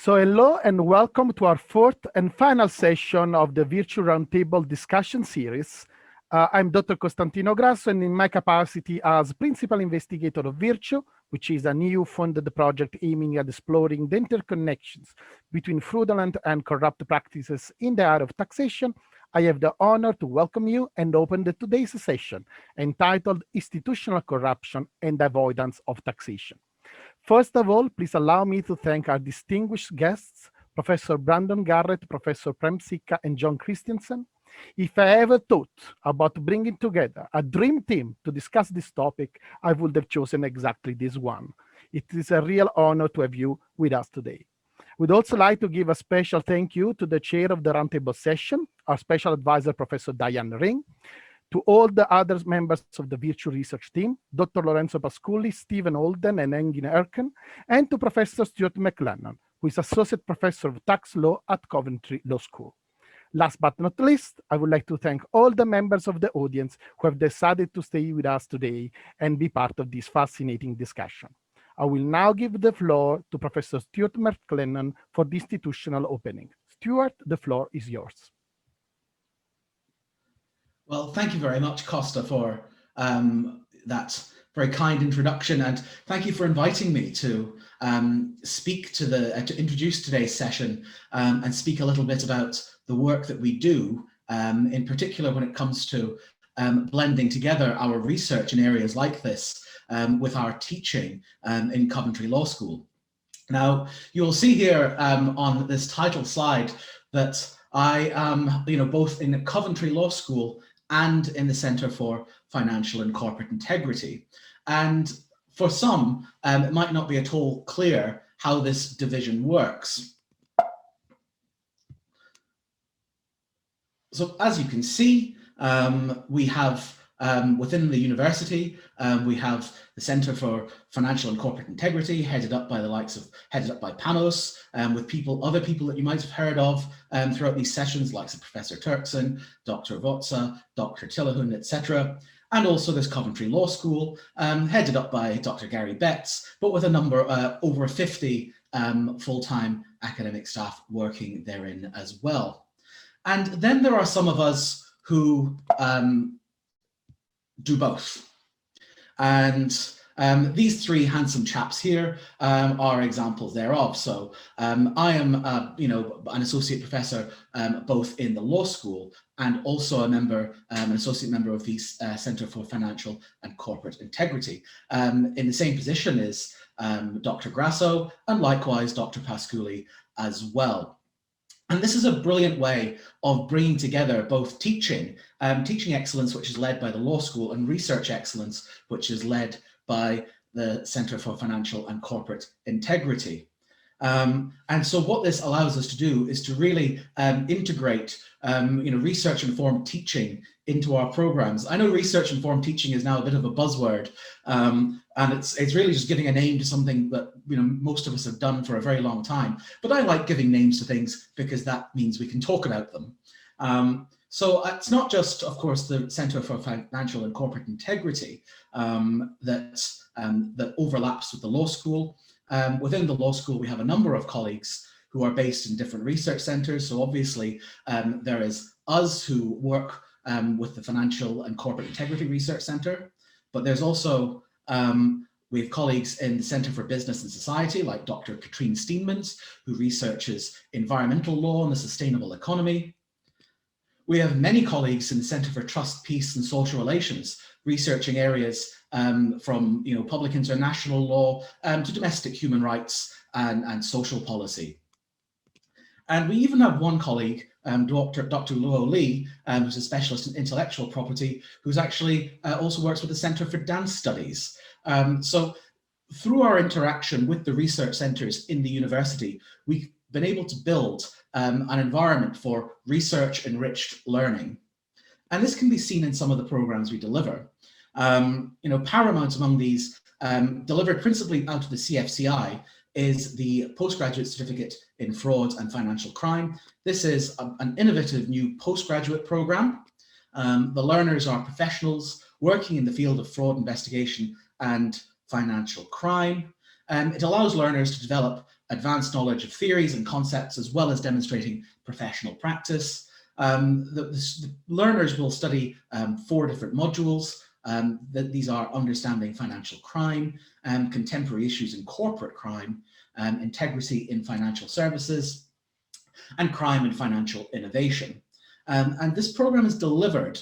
So hello and welcome to our fourth and final session of the VIRTEU Roundtable Discussion Series. I'm Dr. Costantino Grasso, and in my capacity as Principal Investigator of VIRTEU, which is an EU-funded project aiming at exploring the interconnections between fraudulent and corrupt practices in the area of taxation, I have the honor to welcome you and open today's session entitled Institutional Corruption and Avoidance of Taxation. First of all, please allow me to thank our distinguished guests, Professor Brandon Garret, Professor Prem, Sikka, and John Christensen. If I ever thought about bringing together a dream team to discuss this topic, I would have chosen exactly this one. It is a real honor to have you with us today. We'd also like to give a special thank you to the chair of the roundtable session, our special advisor, Professor Diane Ring, to all the other members of the VIRTEU research team, Dr. Lorenzo Pasculli, Stephen Holden, and Engin Erken, and to Professor Stuart McLennan, who is Associate Professor of Tax Law at Coventry Law School. Last but not least, I would like to thank all the members of the audience who have decided to stay with us today and be part of this fascinating discussion. I will now give the floor to Professor Stuart McLennan for the institutional opening. Stuart, the floor is yours. Well, thank you very much, Costa, for that very kind introduction, and thank you for inviting me to speak to introduce today's session and speak a little bit about the work that we do, in particular when it comes to blending together our research in areas like this with our teaching in Coventry Law School. Now, you'll see here on this title slide that I am, both in Coventry Law School and in the Centre for Financial and Corporate Integrity. And for some, it might not be at all clear how this division works. So as you can see, we have within the university, we have the Centre for Financial and Corporate Integrity, headed up by Panelists, with other people that you might have heard of throughout these sessions, like Professor Turkson, Dr. Votsa, Dr. Tillahun, etc. And also this Coventry Law School, headed up by Dr. Gary Betts, but with a number, over 50 full-time academic staff working therein as well. And then there are some of us who do both. And these three handsome chaps here are examples thereof. So I am, an associate professor both in the law school and also an associate member of the Centre for Financial and Corporate Integrity, in the same position as Dr. Grasso and likewise Dr. Pasculli as well. And this is a brilliant way of bringing together both teaching excellence, which is led by the law school, and research excellence, which is led by the Centre for Financial and Corporate Integrity. And so what this allows us to do is to really integrate research-informed teaching into our programs. I know research-informed teaching is now a bit of a buzzword, and it's really just giving a name to something that most of us have done for a very long time. But I like giving names to things because that means we can talk about them. So it's not just, of course, the Centre for Financial and Corporate Integrity that overlaps with the law school. Within the law school, we have a number of colleagues who are based in different research centres. So obviously, there is us who work with the Financial and Corporate Integrity Research Centre, but there's also we have colleagues in the Centre for Business and Society, like Dr. Katrine Steenmans, who researches environmental law and the sustainable economy. We have many colleagues in the Centre for Trust, Peace and Social Relations, researching areas from public international law to domestic human rights and social policy. And we even have one colleague, Dr. Luo Li, who's a specialist in intellectual property, who's actually also works with the Centre for Dance Studies. So through our interaction with the research centres in the university, we've been able to build an environment for research-enriched learning. And this can be seen in some of the programs we deliver. Paramount among these, delivered principally out of the CFCI, is the Postgraduate Certificate in Fraud and Financial Crime. This is an innovative new postgraduate program. The learners are professionals working in the field of fraud investigation and financial crime. It allows learners to develop advanced knowledge of theories and concepts, as well as demonstrating professional practice. The learners will study 4 different modules. These are understanding financial crime, contemporary issues in corporate crime, integrity in financial services, and crime and financial innovation. And this program is delivered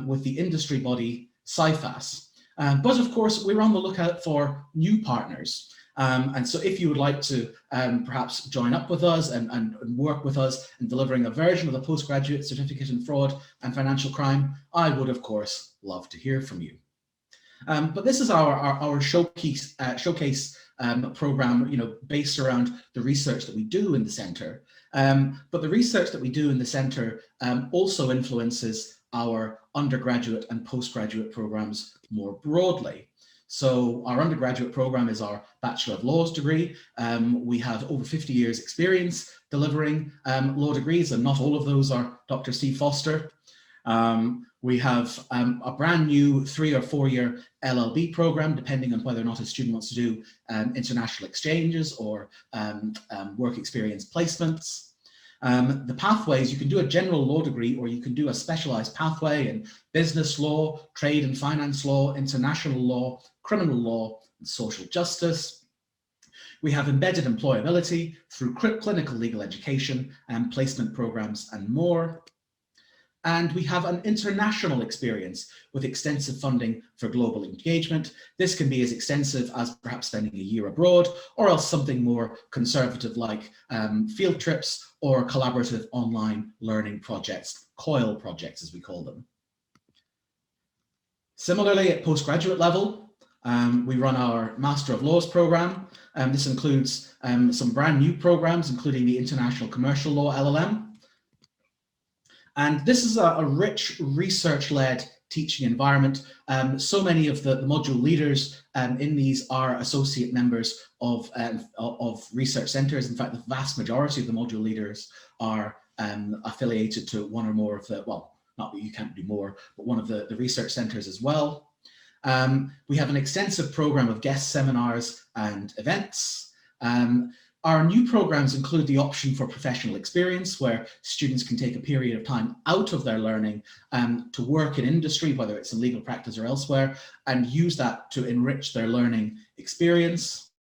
with the industry body CIFAS. But of course, we're on the lookout for new partners. And so if you would like to perhaps join up with us and work with us in delivering a version of the Postgraduate Certificate in Fraud and Financial Crime, I would, of course, love to hear from you. But this is our showcase program, based around the research that we do in the centre. But the research that we do in the centre also influences our undergraduate and postgraduate programs more broadly. So our undergraduate program is our Bachelor of Laws degree. We have over 50 years experience delivering law degrees, and not all of those are Dr. Steve Foster. We have a brand new 3 or 4 year LLB program, depending on whether or not a student wants to do international exchanges or work experience placements. The pathways, you can do a general law degree, or you can do a specialized pathway in business law, trade and finance law, international law, criminal law, and social justice. We have embedded employability through clinical legal education and placement programs and more. And we have an international experience with extensive funding for global engagement. This can be as extensive as perhaps spending a year abroad, or else something more conservative like field trips or collaborative online learning projects, COIL projects as we call them. Similarly, at postgraduate level, we run our Master of Laws program. This includes some brand new programs, including the International Commercial Law LLM. And this is a rich research-led teaching environment. So many of the module leaders in these are associate members of research centers. In fact, the vast majority of the module leaders are affiliated to one or more of the, well, not that you can't do more, but one of the research centers as well. We have an extensive program of guest seminars and events. Our new programs include the option for professional experience, where students can take a period of time out of their learning to work in industry, whether it's in legal practice or elsewhere, and use that to enrich their learning experience.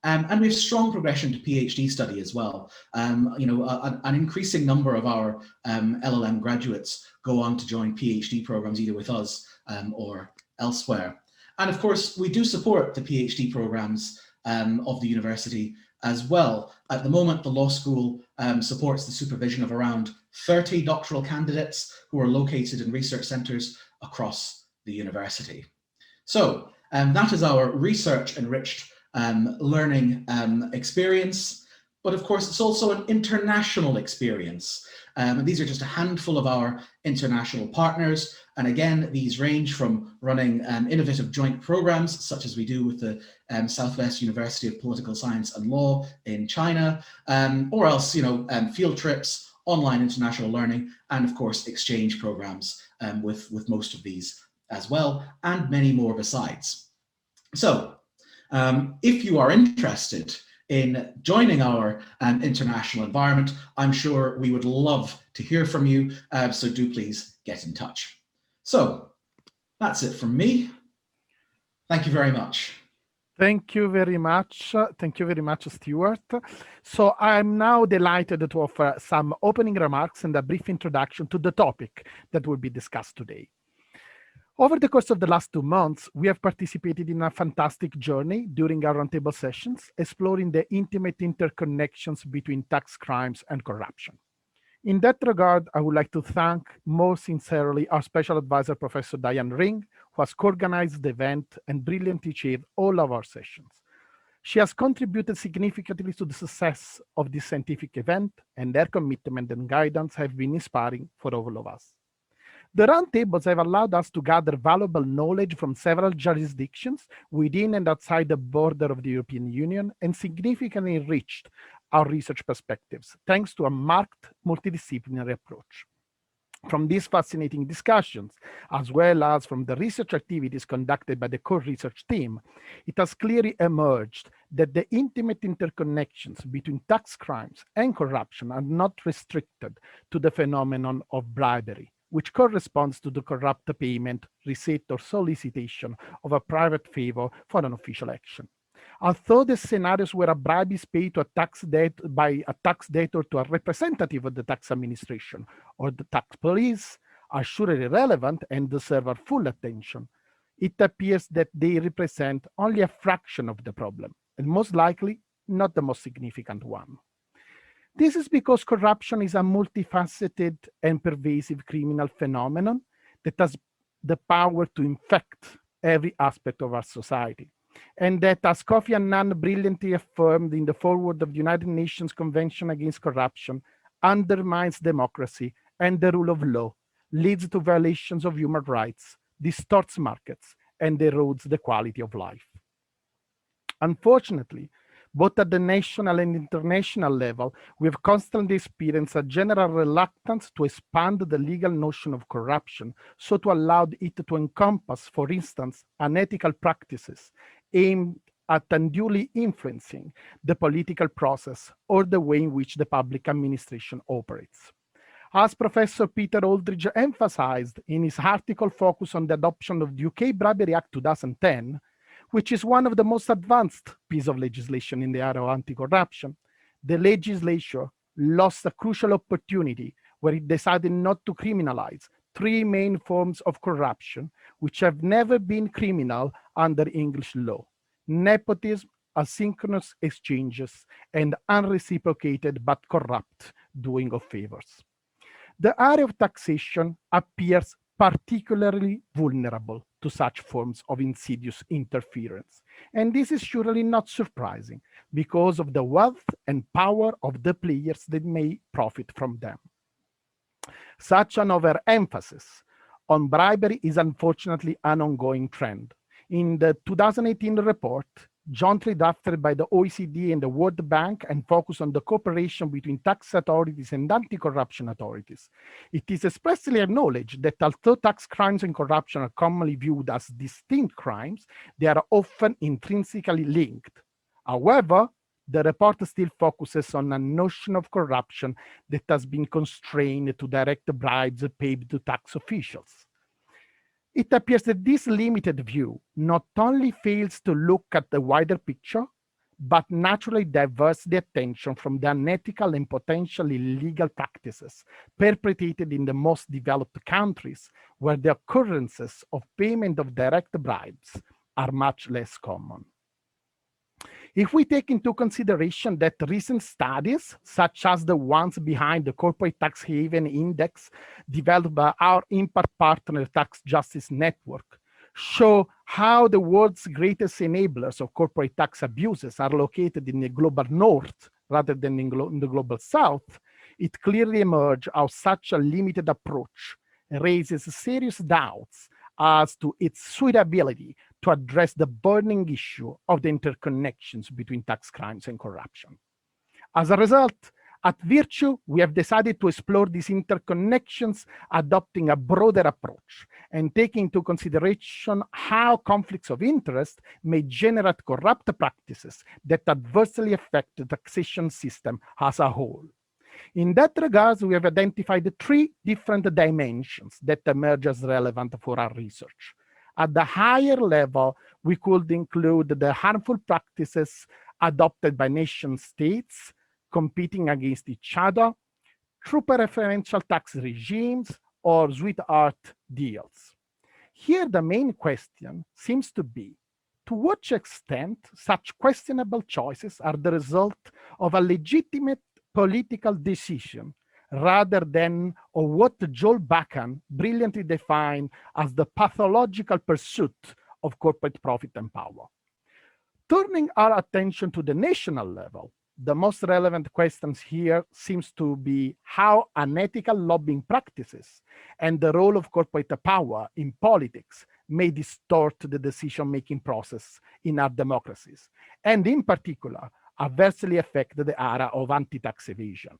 And we have strong progression to PhD study as well. An increasing number of our LLM graduates go on to join PhD programs either with us or elsewhere. And of course, we do support the PhD programs of the university as well. At the moment, the law school supports the supervision of around 30 doctoral candidates who are located in research centres across the university. So that is our research-enriched learning experience. But of course, it's also an international experience. And these are just a handful of our international partners. And again, these range from running innovative joint programs, such as we do with the Southwest University of Political Science and Law in China, or else, field trips, online international learning, and of course, exchange programs with most of these as well, and many more besides. So if you are interested in joining our international environment, I'm sure we would love to hear from you. So do please get in touch. So that's it from me. Thank you very much. Thank you very much. Thank you very much, Stuart. So I'm now delighted to offer some opening remarks and a brief introduction to the topic that will be discussed today. Over the course of the last 2 months, we have participated in a fantastic journey during our roundtable sessions, exploring the intimate interconnections between tax crimes and corruption. In that regard, I would like to thank more sincerely our special advisor, Professor Diane Ring, who has co-organized the event and brilliantly chaired all of our sessions. She has contributed significantly to the success of this scientific event, and their commitment and guidance have been inspiring for all of us. The roundtables have allowed us to gather valuable knowledge from several jurisdictions within and outside the border of the European Union, and significantly enriched our research perspectives, thanks to a marked multidisciplinary approach. From these fascinating discussions, as well as from the research activities conducted by the core research team, it has clearly emerged that the intimate interconnections between tax crimes and corruption are not restricted to the phenomenon of bribery, which corresponds to the corrupt payment, receipt, or solicitation of a private favor for an official action. Although the scenarios where a bribe is paid to a tax debt by a tax debtor to a representative of the tax administration or the tax police are surely relevant and deserve our full attention, it appears that they represent only a fraction of the problem, and most likely not the most significant one. This is because corruption is a multifaceted and pervasive criminal phenomenon that has the power to infect every aspect of our society. And that, as Kofi Annan brilliantly affirmed in the foreword of the United Nations Convention Against Corruption, undermines democracy and the rule of law, leads to violations of human rights, distorts markets, and erodes the quality of life. Unfortunately, both at the national and international level, we have constantly experienced a general reluctance to expand the legal notion of corruption so to allow it to encompass, for instance, unethical practices aimed at unduly influencing the political process or the way in which the public administration operates. As Professor Peter Aldridge emphasized in his article focused on the adoption of the UK Bribery Act 2010, which is one of the most advanced pieces of legislation in the area of anti-corruption, the legislature lost a crucial opportunity where it decided not to criminalize three main forms of corruption, which have never been criminal under English law: nepotism, asynchronous exchanges, and unreciprocated but corrupt doing of favors. The area of taxation appears particularly vulnerable to such forms of insidious interference. And this is surely not surprising because of the wealth and power of the players that may profit from them. Such an overemphasis on bribery is unfortunately an ongoing trend. In the 2018 report, jointly drafted by the OECD and the World Bank and focused on the cooperation between tax authorities and anti-corruption authorities, it is expressly acknowledged that although tax crimes and corruption are commonly viewed as distinct crimes, they are often intrinsically linked. However, the report still focuses on a notion of corruption that has been constrained to direct bribes paid to tax officials. It appears that this limited view not only fails to look at the wider picture, but naturally diverts the attention from the unethical and potentially illegal practices perpetrated in the most developed countries, where the occurrences of payment of direct bribes are much less common. If we take into consideration that recent studies, such as the ones behind the Corporate Tax Haven Index developed by our impact partner Tax Justice Network, show how the world's greatest enablers of corporate tax abuses are located in the global north rather than in the global south, it clearly emerges how such a limited approach raises serious doubts as to its suitability to address the burning issue of the interconnections between tax crimes and corruption. As a result, at VIRTEU, we have decided to explore these interconnections, adopting a broader approach and taking into consideration how conflicts of interest may generate corrupt practices that adversely affect the taxation system as a whole. In that regard, we have identified three different dimensions that emerge as relevant for our research. At the higher level, we could include the harmful practices adopted by nation states competing against each other through preferential tax regimes or sweetheart deals. Here, the main question seems to be, to what extent such questionable choices are the result of a legitimate political decision rather than of what Joel Bakan brilliantly defined as the pathological pursuit of corporate profit and power. Turning our attention to the national level, the most relevant questions here seems to be how unethical lobbying practices and the role of corporate power in politics may distort the decision-making process in our democracies, and in particular, adversely affect the area of anti-tax evasion.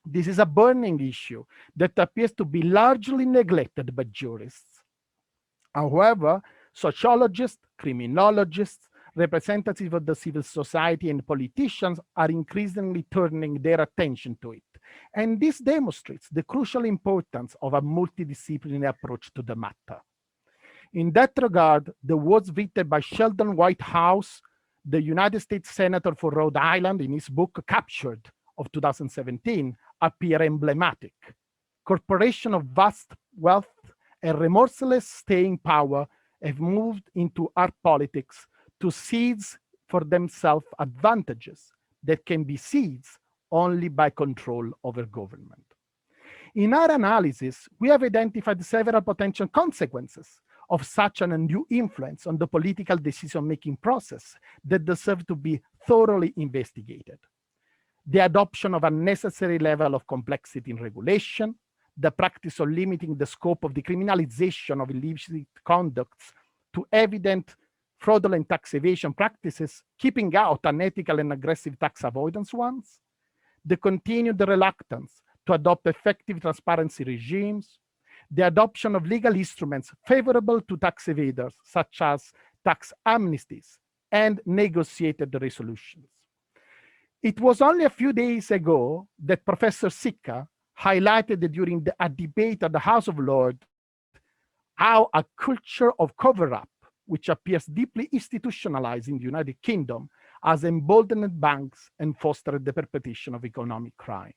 This is a burning issue that appears to be largely neglected by jurists. However, sociologists, criminologists, Representatives of the civil society and politicians are increasingly turning their attention to it. And this demonstrates the crucial importance of a multidisciplinary approach to the matter. In that regard, the words written by Sheldon Whitehouse, the United States Senator for Rhode Island, in his book Captured of 2017, appear emblematic. Corporations of vast wealth and remorseless staying power have moved into our politics to seize for themselves advantages that can be seized only by control over government. In our analysis, we have identified several potential consequences of such an undue influence on the political decision-making process that deserve to be thoroughly investigated. The adoption of a necessary level of complexity in regulation, the practice of limiting the scope of the criminalization of illicit conducts to evident fraudulent tax evasion practices, keeping out unethical and aggressive tax avoidance ones, the continued reluctance to adopt effective transparency regimes, the adoption of legal instruments favorable to tax evaders, such as tax amnesties and negotiated resolutions. It was only a few days ago that Professor Sikka highlighted during a debate at the House of Lords how a culture of cover-up, which appears deeply institutionalized in the United Kingdom, has emboldened banks and fostered the perpetration of economic crime.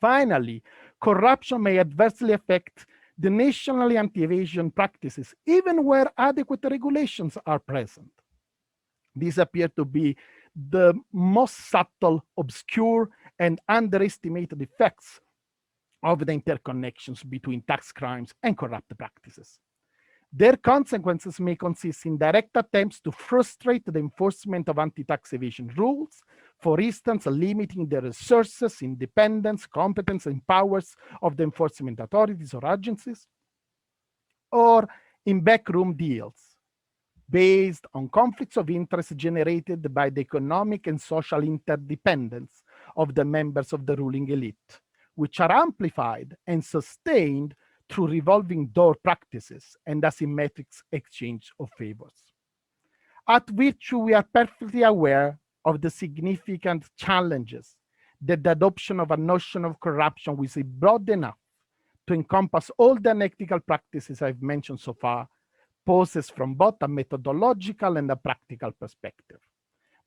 Finally, corruption may adversely affect the nationally anti-evasion practices, even where adequate regulations are present. These appear to be the most subtle, obscure, and underestimated effects of the interconnections between tax crimes and corrupt practices. Their consequences may consist in direct attempts to frustrate the enforcement of anti-tax evasion rules, for instance, limiting the resources, independence, competence, and powers of the enforcement authorities or agencies, or in backroom deals based on conflicts of interest generated by the economic and social interdependence of the members of the ruling elite, which are amplified and sustained through revolving door practices and asymmetric exchange of favors. At VIRTEU, we are perfectly aware of the significant challenges that the adoption of a notion of corruption which is broad enough to encompass all the unethical practices I've mentioned so far poses from both a methodological and a practical perspective.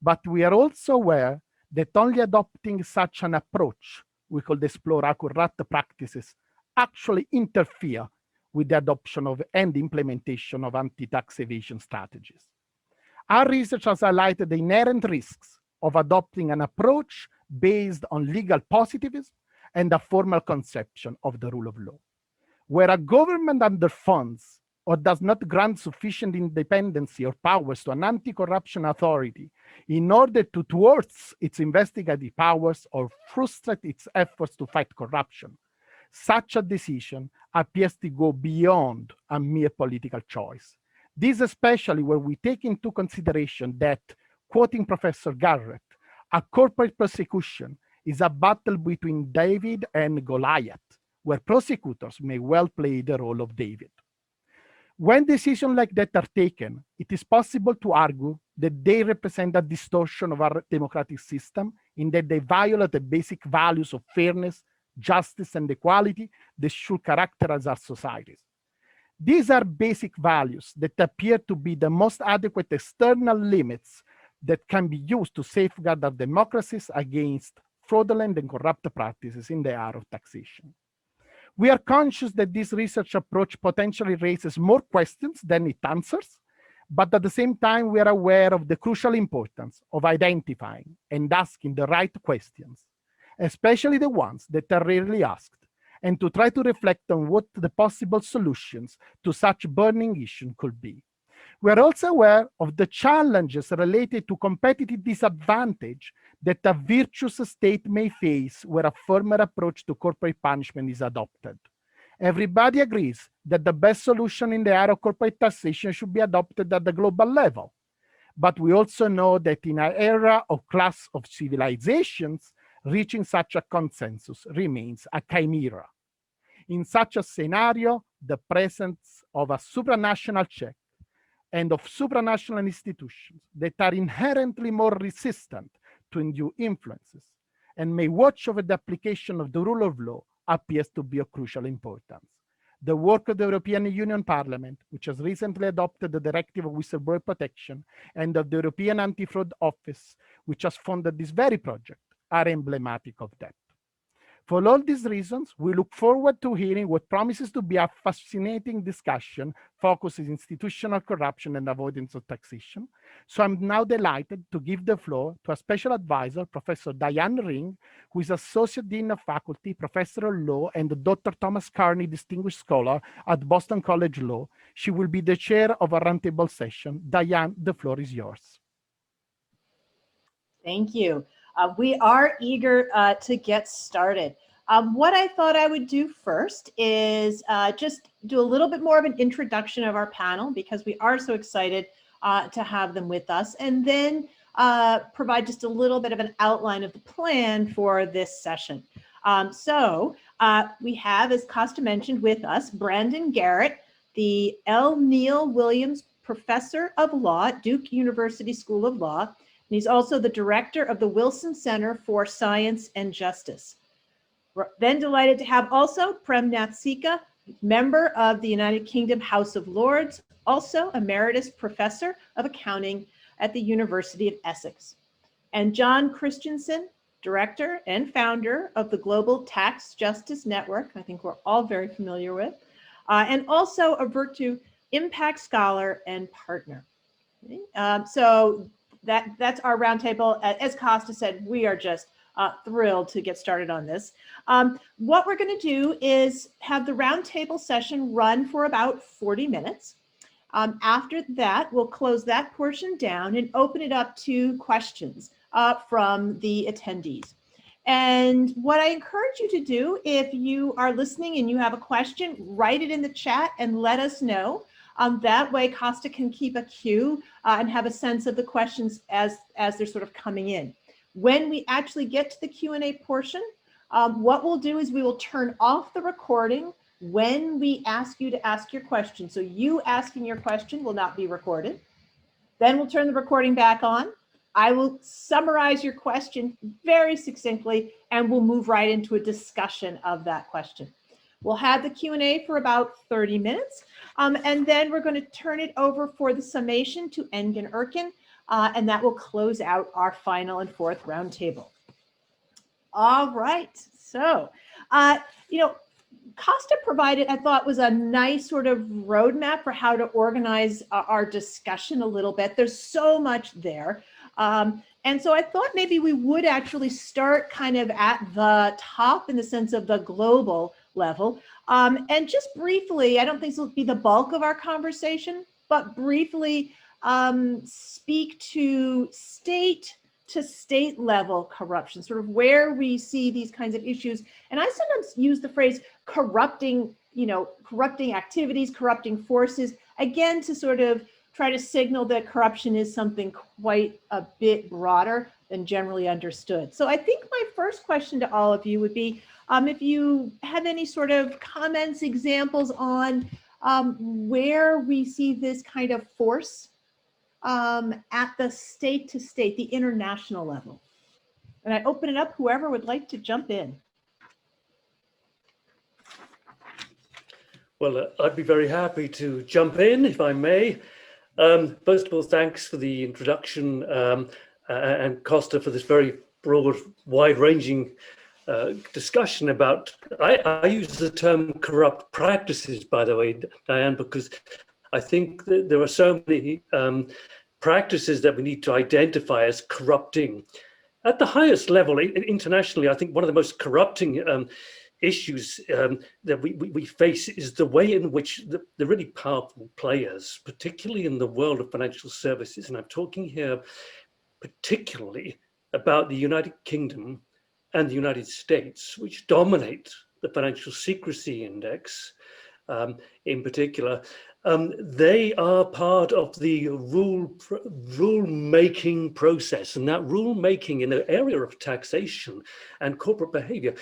But we are also aware that only adopting such an approach we could explore how corrupt practices actually interfere with the adoption of and implementation of anti-tax evasion strategies. Our research has highlighted the inherent risks of adopting an approach based on legal positivism and a formal conception of the rule of law. Where a government underfunds or does not grant sufficient independency or powers to an anti-corruption authority in order to thwart its investigative powers or frustrate its efforts to fight corruption, such a decision appears to go beyond a mere political choice. This especially when we take into consideration that, quoting Professor Garret, a corporate prosecution is a battle between David and Goliath, where prosecutors may well play the role of David. When decisions like that are taken, it is possible to argue that they represent a distortion of our democratic system in that they violate the basic values of fairness, justice, and equality that should characterize our societies. These are basic values that appear to be the most adequate external limits that can be used to safeguard our democracies against fraudulent and corrupt practices in the area of taxation. We are conscious that this research approach potentially raises more questions than it answers, but at the same time, we are aware of the crucial importance of identifying and asking the right questions, especially the ones that are rarely asked, and to try to reflect on what the possible solutions to such burning issue could be. We are also aware of the challenges related to competitive disadvantage that a virtuous state may face where a firmer approach to corporate punishment is adopted. Everybody agrees that the best solution in the area of corporate taxation should be adopted at the global level. But we also know that in an era of clash of civilizations, reaching such a consensus remains a chimera. In such a scenario, the presence of a supranational check and of supranational institutions that are inherently more resistant to undue influences and may watch over the application of the rule of law appears to be of crucial importance. The work of the European Union Parliament, which has recently adopted the Directive of Whistleblower Protection, and of the European Anti-Fraud Office, which has funded this very project, are emblematic of that. For all these reasons, we look forward to hearing what promises to be a fascinating discussion focused on institutional corruption and avoidance of taxation. So I'm now delighted to give the floor to a special advisor, Professor Diane Ring, who is Associate Dean of Faculty, Professor of Law, and Dr. Thomas Carney Distinguished Scholar at Boston College Law. She will be the chair of a roundtable session. Diane, the floor is yours. Thank you. We are eager to get started. What I thought I would do first is just do a little bit more of an introduction of our panel, because we are so excited to have them with us, and then provide just a little bit of an outline of the plan for this session. We have, as Costa mentioned, with us Brandon Garret, the L. Neil Williams Professor of Law at Duke University School of Law. And he's also the director of the Wilson Center for Science and Justice. We're then delighted to have also Prem Nath, Sikka, member of the United Kingdom House of Lords, also Emeritus Professor of Accounting at the University of Essex. And John Christensen, director and founder of the Global Tax Justice Network, I think we're all very familiar with, and also a VIRTEU Impact Scholar and partner. That's our roundtable. As Costa said, we are just thrilled to get started on this. What we're going to do is have the roundtable session run for about 40 minutes. After that, we'll close that portion down and open it up to questions from the attendees. And what I encourage you to do, if you are listening and you have a question, write it in the chat and let us know. That way, Costa can keep a queue and have a sense of the questions as they're sort of coming in. When we actually get to the Q&A portion, what we'll do is we will turn off the recording when we ask you to ask your question. So you asking your question will not be recorded. Then we'll turn the recording back on. I will summarize your question very succinctly, and we'll move right into a discussion of that question. We'll have the Q&A for about 30 minutes, and then we're going to turn it over for the summation to Engin Erkin, and that will close out our final and fourth roundtable. All right, so, Costa provided, I thought, was a nice sort of roadmap for how to organize our discussion a little bit. There's so much there. And so I thought maybe we would actually start kind of at the top in the sense of the global level. And just briefly, I don't think this will be the bulk of our conversation, but briefly speak to state level corruption, sort of where we see these kinds of issues. And I sometimes use the phrase corrupting activities, corrupting forces, again, to sort of try to signal that corruption is something quite a bit broader than generally understood. So I think my first question to all of you would be, if you have any sort of comments, examples on where we see this kind of force at the state to state, the international level. And I open it up, whoever would like to jump in. Well, I'd be very happy to jump in, if I may. First of all, thanks for the introduction, and Costa for this very broad, wide-ranging discussion about, I use the term corrupt practices, by the way, Diane, because I think that there are so many practices that we need to identify as corrupting. At the highest level, internationally, I think one of the most corrupting issues that we face is the way in which the really powerful players, particularly in the world of financial services, and I'm talking here particularly about the United Kingdom and the United States, which dominate the financial secrecy index in particular, they are part of the rule-making process, and that rule-making in the area of taxation and corporate behavior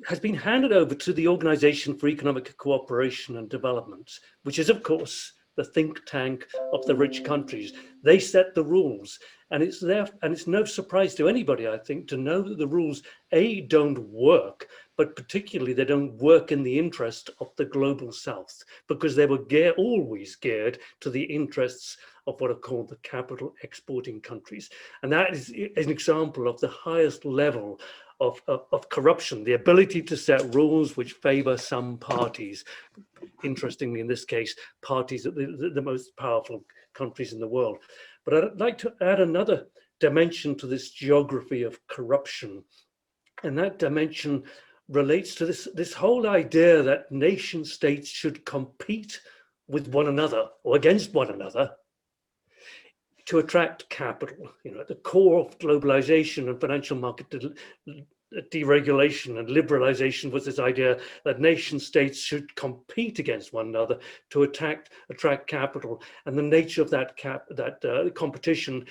has been handed over to the Organization for Economic Cooperation and Development, which is, of course, the think tank of the rich countries. They set the rules, and it's there, and it's no surprise to anybody, I think, to know that the rules, A, don't work, but particularly they don't work in the interest of the global south, because they were always geared to the interests of what are called the capital exporting countries. And that is an example of the highest level of corruption, the ability to set rules which favor some parties. Interestingly, in this case, parties at the most powerful countries in the world. But I'd like to add another dimension to this geography of corruption. And that dimension relates to this whole idea that nation states should compete with one another or against one another to attract capital. You know, at the core of globalization and financial market deregulation and liberalization was this idea that nation states should compete against one another to attract capital. And the nature of that competition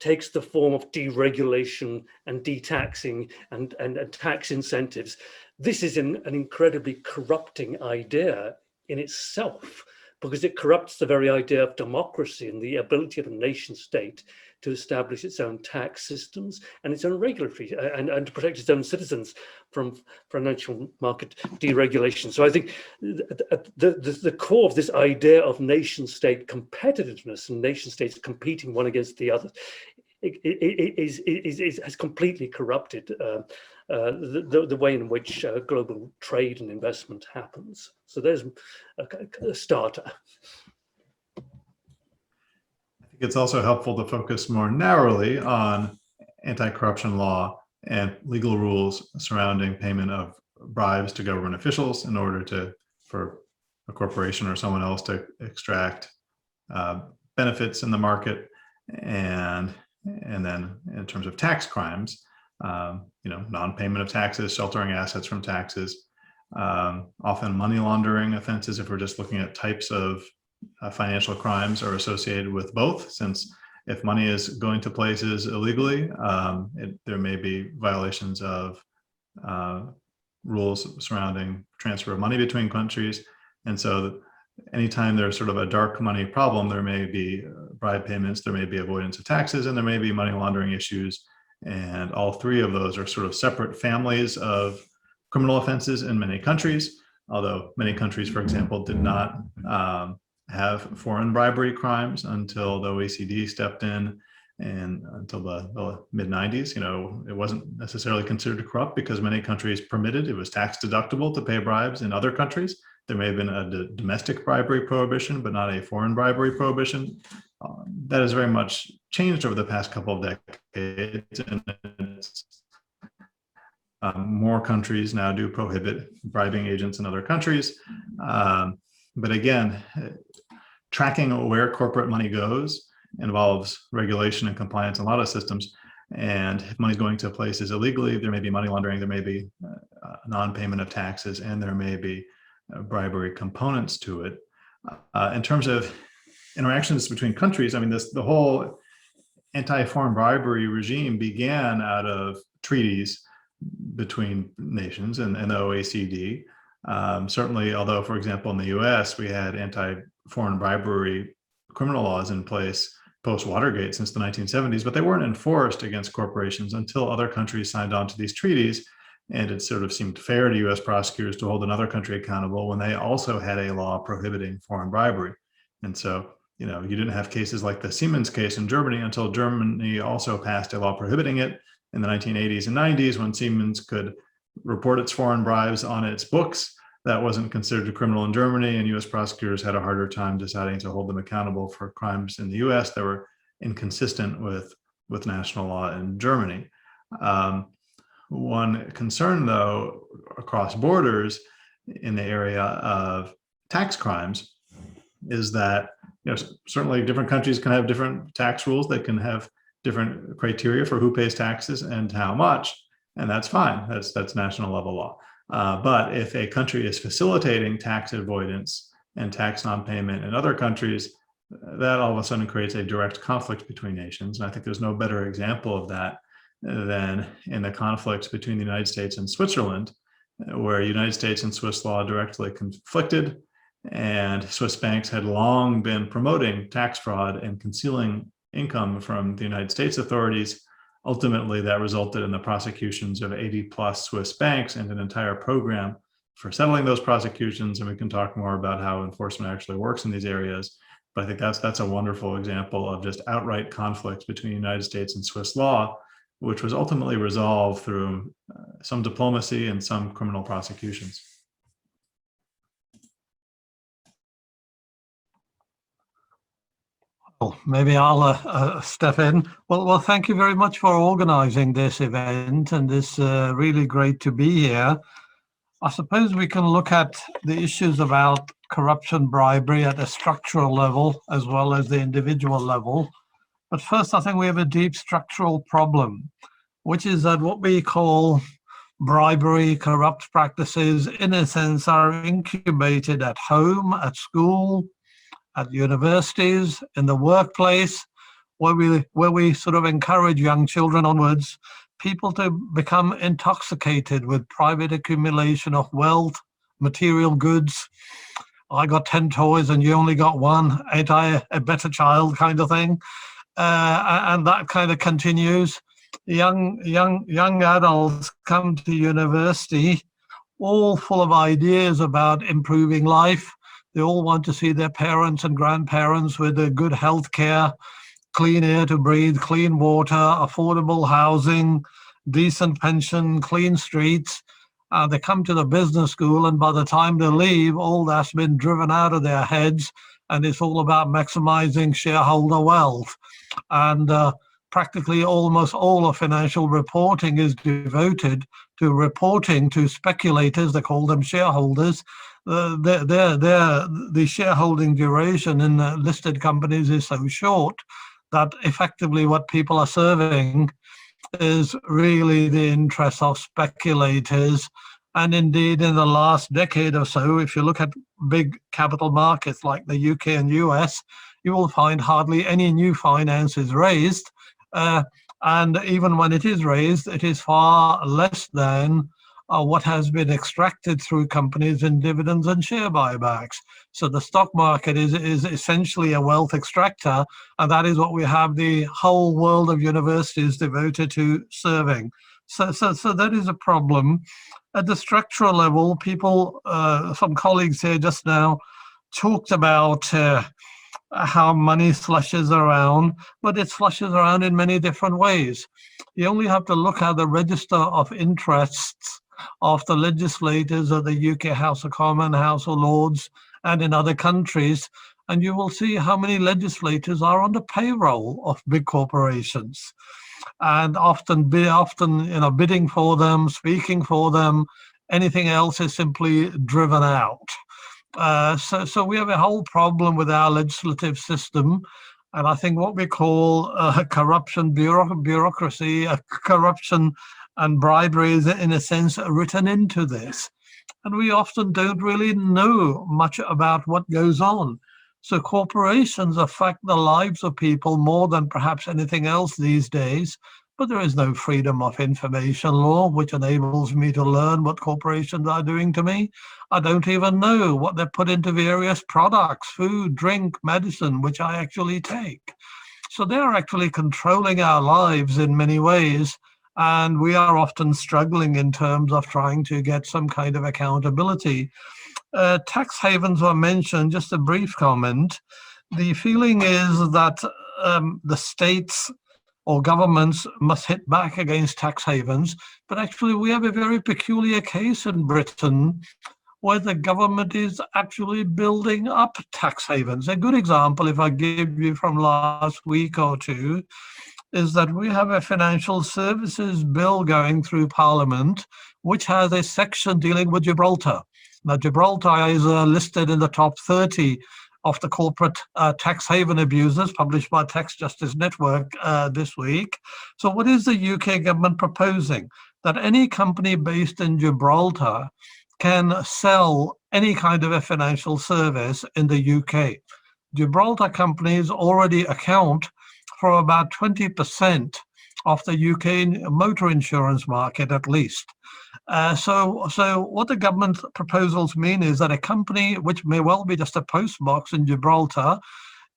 takes the form of deregulation and detaxing and tax incentives. This is an incredibly corrupting idea in itself, because it corrupts the very idea of democracy and the ability of a nation state to establish its own tax systems and its own regulatory and to protect its own citizens from financial market deregulation. So I think the core of this idea of nation state competitiveness and nation states competing one against the other has completely corrupted the way in which global trade and investment happens. So there's a starter. I think it's also helpful to focus more narrowly on anti-corruption law and legal rules surrounding payment of bribes to government officials in order for a corporation or someone else to extract benefits in the market, and then in terms of tax crimes, non-payment of taxes, sheltering assets from taxes, often money laundering offenses, if we're just looking at types of financial crimes, are associated with both, since if money is going to places illegally, there may be violations of rules surrounding transfer of money between countries. And so anytime there's sort of a dark money problem, there may be bribe payments, there may be avoidance of taxes, and there may be money laundering issues. And all three of those are sort of separate families of criminal offenses in many countries, although many countries, for example, did not have foreign bribery crimes until the OECD stepped in, and until the mid-90s. It wasn't necessarily considered corrupt because many countries permitted, it was tax deductible to pay bribes in other countries. There may have been a domestic bribery prohibition, but not a foreign bribery prohibition. That has very much changed over the past couple of decades, and more countries now do prohibit bribing agents in other countries. But again, tracking where corporate money goes involves regulation and compliance in a lot of systems. And if money's going to places illegally, there may be money laundering, there may be non-payment of taxes, and there may be bribery components to it. In terms of interactions between countries, I mean, the whole anti-foreign bribery regime began out of treaties between nations and the OECD. Certainly, although, for example, in the US, we had anti-foreign bribery criminal laws in place post-Watergate since the 1970s, but they weren't enforced against corporations until other countries signed on to these treaties. And it sort of seemed fair to US prosecutors to hold another country accountable when they also had a law prohibiting foreign bribery. And so, you didn't have cases like the Siemens case in Germany until Germany also passed a law prohibiting it in the 1980s and 90s, when Siemens could report its foreign bribes on its books. That wasn't considered a criminal in Germany, and US prosecutors had a harder time deciding to hold them accountable for crimes in the US that were inconsistent with national law in Germany. One concern, though, across borders in the area of tax crimes is that certainly different countries can have different tax rules. They can have different criteria for who pays taxes and how much, and that's fine. That's national level law. But if a country is facilitating tax avoidance and tax non-payment in other countries, that all of a sudden creates a direct conflict between nations. And I think there's no better example of that than in the conflict between the United States and Switzerland, where United States and Swiss law directly conflicted. And Swiss banks had long been promoting tax fraud and concealing income from the United States authorities. Ultimately, that resulted in the prosecutions of 80 plus Swiss banks and an entire program for settling those prosecutions. And we can talk more about how enforcement actually works in these areas. But I think that's a wonderful example of just outright conflict between the United States and Swiss law, which was ultimately resolved through some diplomacy and some criminal prosecutions. Maybe I'll step in. Well, thank you very much for organizing this event, and it's really great to be here. I suppose we can look at the issues about corruption, bribery at a structural level as well as the individual level. But first, I think we have a deep structural problem, which is that what we call bribery, corrupt practices, in a sense, are incubated at home, at school, at universities, in the workplace, where we sort of encourage young children onwards, people to become intoxicated with private accumulation of wealth, material goods. I got 10 toys and you only got one, ain't I a better child kind of thing? And that kind of continues. Young adults come to university all full of ideas about improving life. They all want to see their parents and grandparents with a good health care, clean air to breathe, clean water, affordable housing, decent pension, clean streets. They come to the business school, and by the time they leave, all that's been driven out of their heads, and it's all about maximizing shareholder wealth. And practically almost all of financial reporting is devoted to reporting to speculators. They call them shareholders. The shareholding duration in listed companies is so short that effectively what people are serving is really the interests of speculators. And indeed, in the last decade or so, if you look at big capital markets like the UK and US, you will find hardly any new finance is raised. And even when it is raised, it is far less than what has been extracted through companies in dividends and share buybacks. So the stock market is essentially a wealth extractor, and that is what we have the whole world of universities devoted to serving. So that is a problem. At the structural level, people, some colleagues here just now talked about how money slushes around, but it slushes around in many different ways. You only have to look at the register of interests of the legislators of the UK House of Commons, House of Lords, and in other countries, and you will see how many legislators are on the payroll of big corporations, and often bidding for them, speaking for them. Anything else is simply driven out. So we have a whole problem with our legislative system, and I think what we call corruption, bureaucracy, corruption and bribery is in a sense written into this. And we often don't really know much about what goes on. So corporations affect the lives of people more than perhaps anything else these days, but there is no freedom of information law, which enables me to learn what corporations are doing to me. I don't even know what they put into various products, food, drink, medicine, which I actually take. So they're actually controlling our lives in many ways. And we are often struggling in terms of trying to get some kind of accountability. Tax havens were mentioned, just a brief comment. The feeling is that the states or governments must hit back against tax havens, but actually we have a very peculiar case in Britain where the government is actually building up tax havens. A good example, if I give you from last week or two, is that we have a financial services bill going through Parliament, which has a section dealing with Gibraltar. Now, Gibraltar is listed in the top 30 of the corporate tax haven abusers, published by Tax Justice Network this week. So what is the UK government proposing? That any company based in Gibraltar can sell any kind of a financial service in the UK. Gibraltar companies already account for about 20% of the UK motor insurance market, at least. So what the government proposals mean is that a company, which may well be just a postbox in Gibraltar,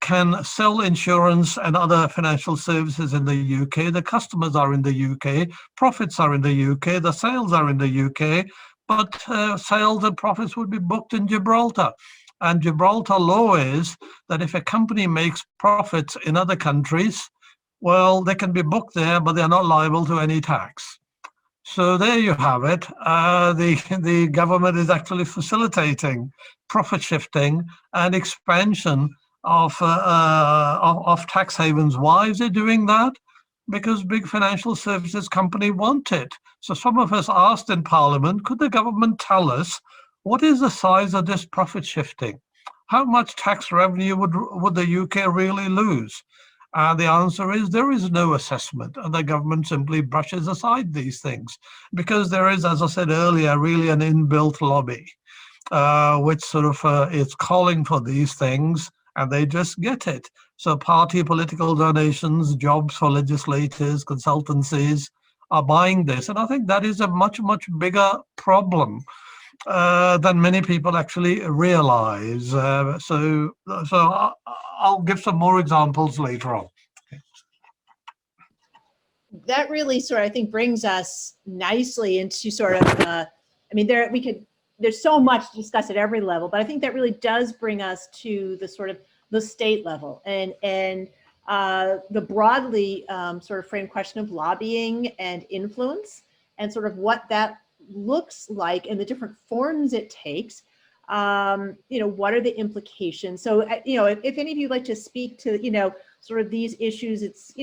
can sell insurance and other financial services in the UK. The customers are in the UK, profits are in the UK, the sales are in the UK, but sales and profits would be booked in Gibraltar. And Gibraltar law is that if a company makes profits in other countries, well, they can be booked there, but they're not liable to any tax. So there you have it. The government is actually facilitating profit shifting and expansion of tax havens. Why is it doing that? Because big financial services company want it. So some of us asked in Parliament, could the government tell us what is the size of this profit shifting? How much tax revenue would the UK really lose? And the answer is there is no assessment, and the government simply brushes aside these things because there is, as I said earlier, really an inbuilt lobby, which sort of is calling for these things, and they just get it. So party political donations, jobs for legislators, consultancies are buying this. And I think that is a much, much bigger problem than many people actually realize. So I'll give some more examples later on. That really sort of, I think, brings us nicely into sort of, I mean, there's so much to discuss at every level, but I think that really does bring us to the sort of the state level and the broadly sort of framed question of lobbying and influence and sort of what that looks like and the different forms it takes. What are the implications? So, if any of you would like to speak to, sort of these issues, it's,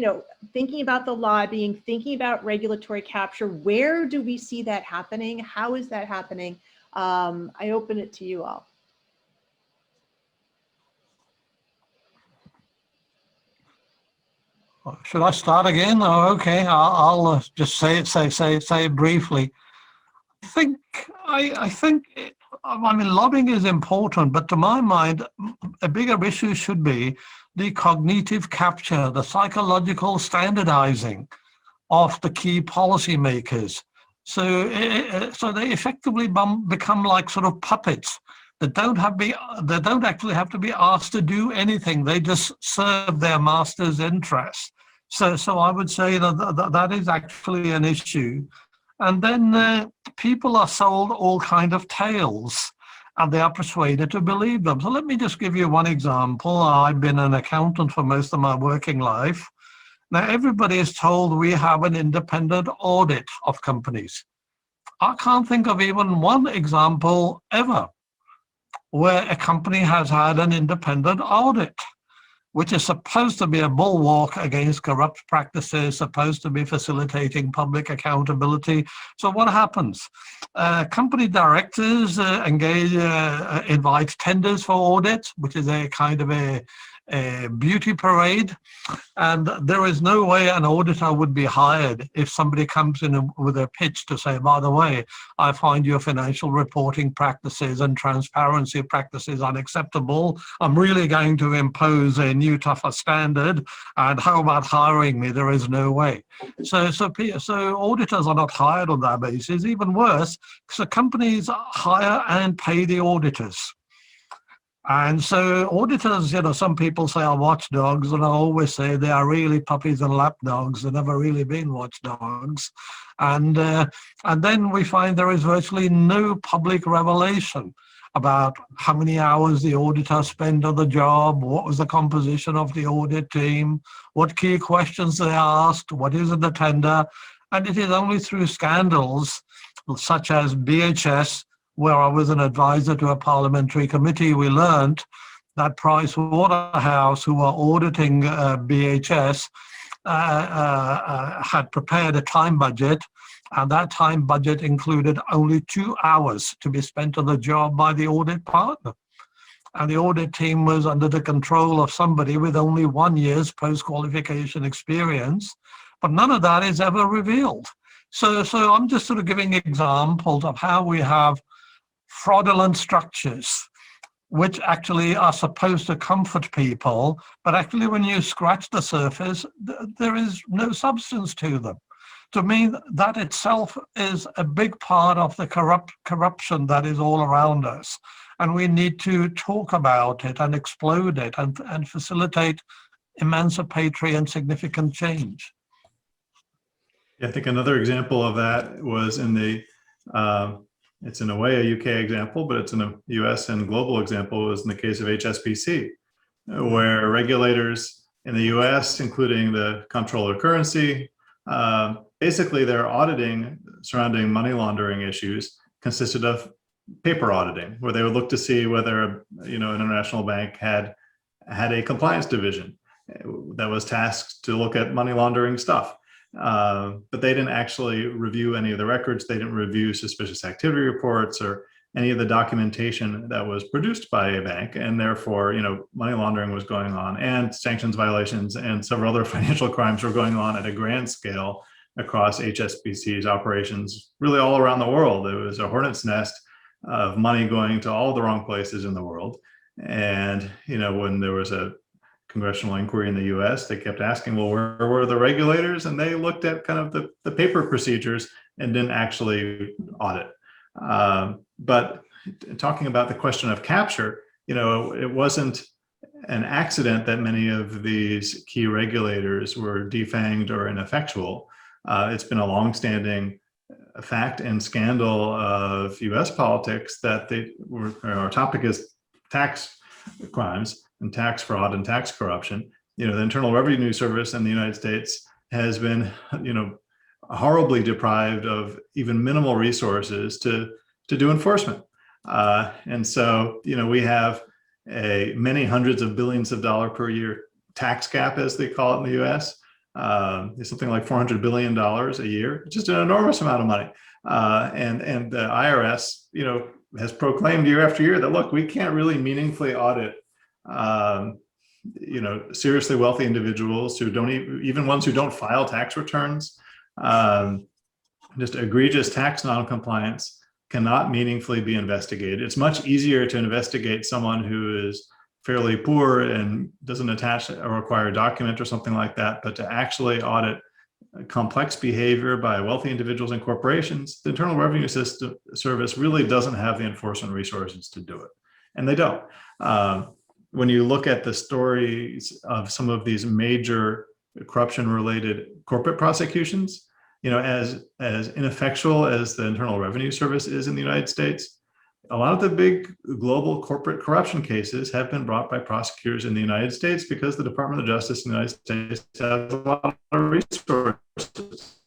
thinking about the lobbying, thinking about regulatory capture, where do we see that happening? How is that happening? I open it to you all. Should I start again? Oh, okay, I'll just say it briefly. I think, lobbying is important, but to my mind, a bigger issue should be the cognitive capture, the psychological standardizing of the key policymakers. So they effectively become like sort of puppets that don't actually have to be asked to do anything. They just serve their master's interests. So I would say that is actually an issue. And then people are sold all kind of tales and they are persuaded to believe them. So let me just give you one example. I've been an accountant for most of my working life. Now, everybody is told we have an independent audit of companies. I can't think of even one example ever where a company has had an independent audit, which is supposed to be a bulwark against corrupt practices, supposed to be facilitating public accountability. So what happens? Company directors invite tenders for audits, which is a kind of a beauty parade. And there is no way an auditor would be hired if somebody comes in with a pitch to say, by the way, I find your financial reporting practices and transparency practices unacceptable. I'm really going to impose a new, tougher standard. And how about hiring me? There is no way. So auditors are not hired on that basis. Even worse, so companies hire and pay the auditors. And so auditors, some people say are watchdogs, and I always say they are really puppies and lapdogs. They've never really been watchdogs. And then we find there is virtually no public revelation about how many hours the auditor spent on the job, what was the composition of the audit team, what key questions they asked, what is in the tender. And it is only through scandals such as BHS, where I was an advisor to a parliamentary committee, we learned that Price Waterhouse, who were auditing BHS, had prepared a time budget, and that time budget included only 2 hours to be spent on the job by the audit partner. And the audit team was under the control of somebody with only 1 year's post-qualification experience, but none of that is ever revealed. So I'm just sort of giving examples of how we have fraudulent structures which actually are supposed to comfort people, but actually when you scratch the surface, there is no substance to them. to me, that itself is a big part of the corruption that is all around us. And we need to talk about it and explode it and facilitate emancipatory and significant change. I think another example of that was in the, it's in a way a UK example, but it's in a US and global example, was in the case of HSBC, where regulators in the US, including the Comptroller of Currency, basically their auditing surrounding money laundering issues consisted of paper auditing, where they would look to see whether an international bank had a compliance division that was tasked to look at money laundering stuff. But they didn't actually review any of the records. They didn't review suspicious activity reports or any of the documentation that was produced by a bank. And therefore, money laundering was going on, and sanctions violations and several other financial crimes were going on at a grand scale across HSBC's operations, really all around the world. It was a hornet's nest of money going to all the wrong places in the world. And, when there was a congressional inquiry in the US, they kept asking, well, where were the regulators? And they looked at kind of the paper procedures and didn't actually audit. But talking about the question of capture, it wasn't an accident that many of these key regulators were defanged or ineffectual. It's been a longstanding fact and scandal of US politics that our topic is tax crimes and tax fraud and tax corruption. The Internal Revenue Service in the United States has been, horribly deprived of even minimal resources to do enforcement. And so, we have many hundreds of billions of dollars per year tax gap, as they call it in the US. It's something like $400 billion a year, just an enormous amount of money. And the IRS, has proclaimed year after year that, look, we can't really meaningfully audit, seriously wealthy individuals who don't even ones who don't file tax returns. Just egregious tax noncompliance cannot meaningfully be investigated. It's much easier to investigate someone who is fairly poor and doesn't attach or require a document or something like that, but to actually audit complex behavior by wealthy individuals and corporations, the Internal Revenue Service really doesn't have the enforcement resources to do it. And they don't. When you look at the stories of some of these major corruption-related corporate prosecutions, as ineffectual as the Internal Revenue Service is in the United States, a lot of the big global corporate corruption cases have been brought by prosecutors in the United States because the Department of Justice in the United States has a lot of resources.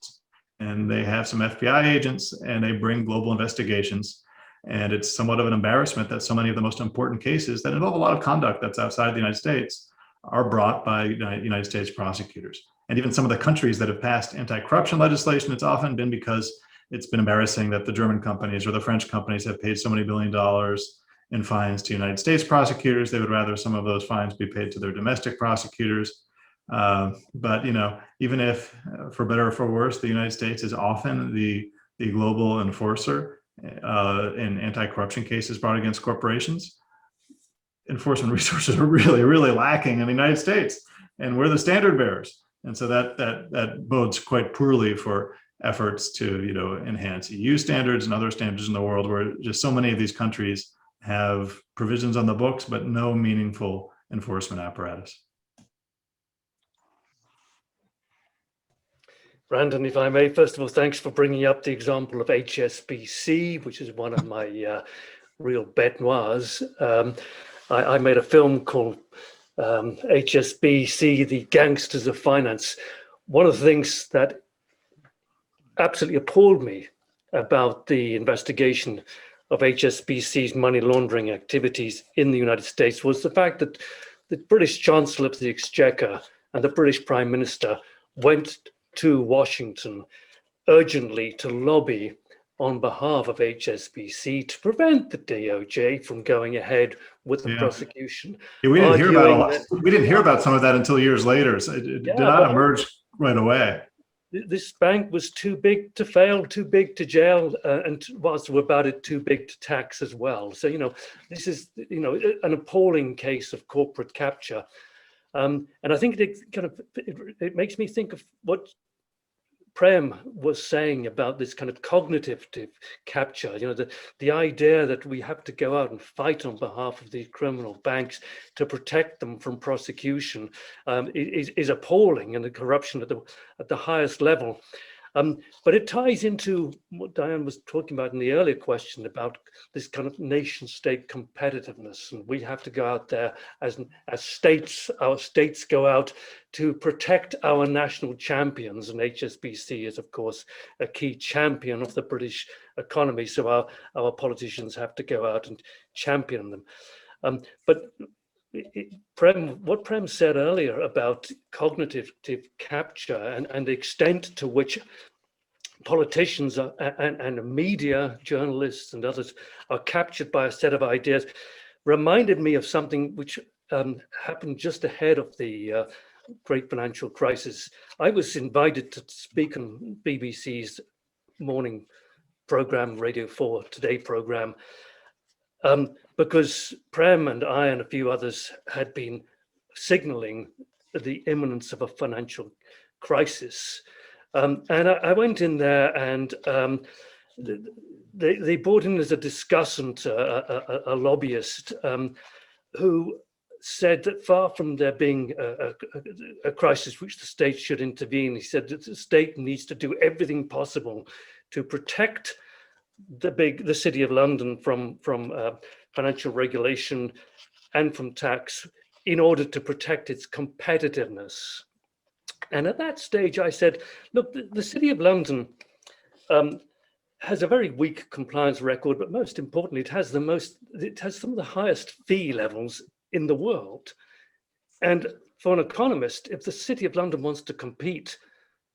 And they have some FBI agents, and they bring global investigations. And it's somewhat of an embarrassment that so many of the most important cases that involve a lot of conduct that's outside the United States are brought by United States prosecutors. And even some of the countries that have passed anti-corruption legislation, it's often been because it's been embarrassing that the German companies or the French companies have paid so many $1 billion in fines to United States prosecutors. They would rather some of those fines be paid to their domestic prosecutors. But even if, for better or for worse, the United States is often the global enforcer in anti-corruption cases brought against corporations, enforcement resources are really, really lacking in the United States, and we're the standard bearers. And so that bodes quite poorly for efforts to enhance EU standards and other standards in the world, where just so many of these countries have provisions on the books but no meaningful enforcement apparatus. Brandon, if I may, first of all, thanks for bringing up the example of HSBC, which is one of my real bête noirs. I made a film called HSBC, The Gangsters of Finance. One of the things that absolutely appalled me about the investigation of HSBC's money laundering activities in the United States was the fact that the British Chancellor of the Exchequer and the British Prime Minister went to Washington urgently to lobby on behalf of HSBC to prevent the DOJ from going ahead with the prosecution. Yeah, we didn't hear about a lot. We didn't hear about some of that until years later. So it did not emerge right away. This bank was too big to fail, too big to jail, and whilst we're about it, too big to tax as well. So, this is, an appalling case of corporate capture. And I think it makes me think of what Prem was saying about this kind of cognitive capture, the idea that we have to go out and fight on behalf of these criminal banks to protect them from prosecution is appalling, and the corruption at the highest level. But it ties into what Diane was talking about in the earlier question about this kind of nation state competitiveness. And we have to go out there as states, our states go out to protect our national champions. And HSBC is, of course, a key champion of the British economy. So our politicians have to go out and champion them. But what Prem said earlier about cognitive capture and the extent to which politicians and media, journalists and others are captured by a set of ideas reminded me of something which happened just ahead of the great financial crisis. I was invited to speak on BBC's morning program, Radio 4 Today program, because Prem and I and a few others had been signaling the imminence of a financial crisis. And I went in there, and they brought in as a discussant a lobbyist who said that far from there being a crisis which the state should intervene, he said that the state needs to do everything possible to protect the City of London from financial regulation and from tax in order to protect its competitiveness. And at that stage, I said, look, the City of London has a very weak compliance record, but most importantly, it has some of the highest fee levels in the world. And for an economist, if the City of London wants to compete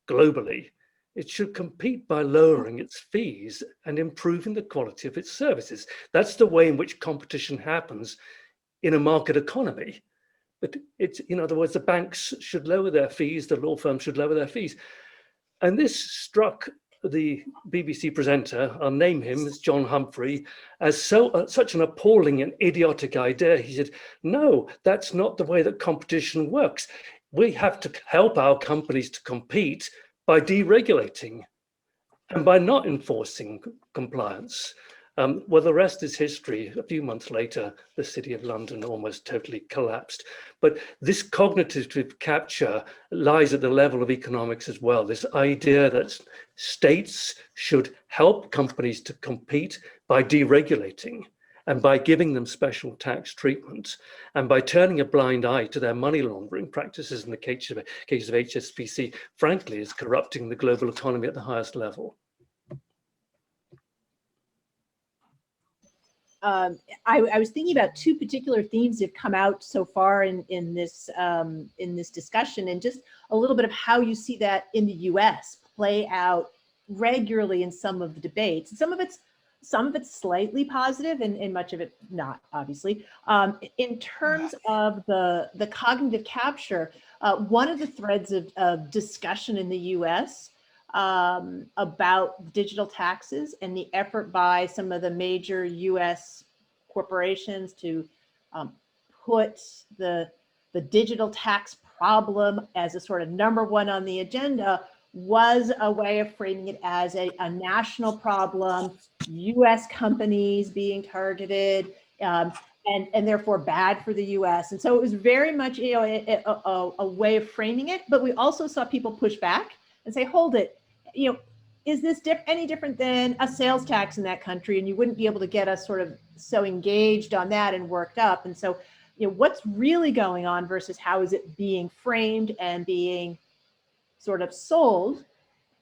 globally, it should compete by lowering its fees and improving the quality of its services. That's the way in which competition happens in a market economy. But it's, in other words, the banks should lower their fees, the law firms should lower their fees. And this struck the BBC presenter, I'll name him, it's John Humphrey, as such an appalling and idiotic idea. He said, no, that's not the way that competition works. We have to help our companies to compete by deregulating and by not enforcing compliance. Well, the rest is history. A few months later, the City of London almost totally collapsed. But this cognitive capture lies at the level of economics as well. This idea that states should help companies to compete by deregulating and by giving them special tax treatment and by turning a blind eye to their money laundering practices in the case of HSBC, frankly, is corrupting the global economy at the highest level. I was thinking about two particular themes that have come out so far in this discussion, and just a little bit of how you see that in the U.S. play out regularly in some of the debates. Some of it's slightly positive, and much of it not, obviously. In terms of the cognitive capture, one of the threads of discussion in the U.S. About digital taxes and the effort by some of the major U.S. corporations to put the digital tax problem as a sort of number one on the agenda was a way of framing it as a national problem, U.S. companies being targeted, and therefore bad for the U.S. And so it was very much a way of framing it, but we also saw people push back and say, hold it. Is this any different than a sales tax in that country? And you wouldn't be able to get us sort of so engaged on that and worked up. And so, what's really going on versus how is it being framed and being sort of sold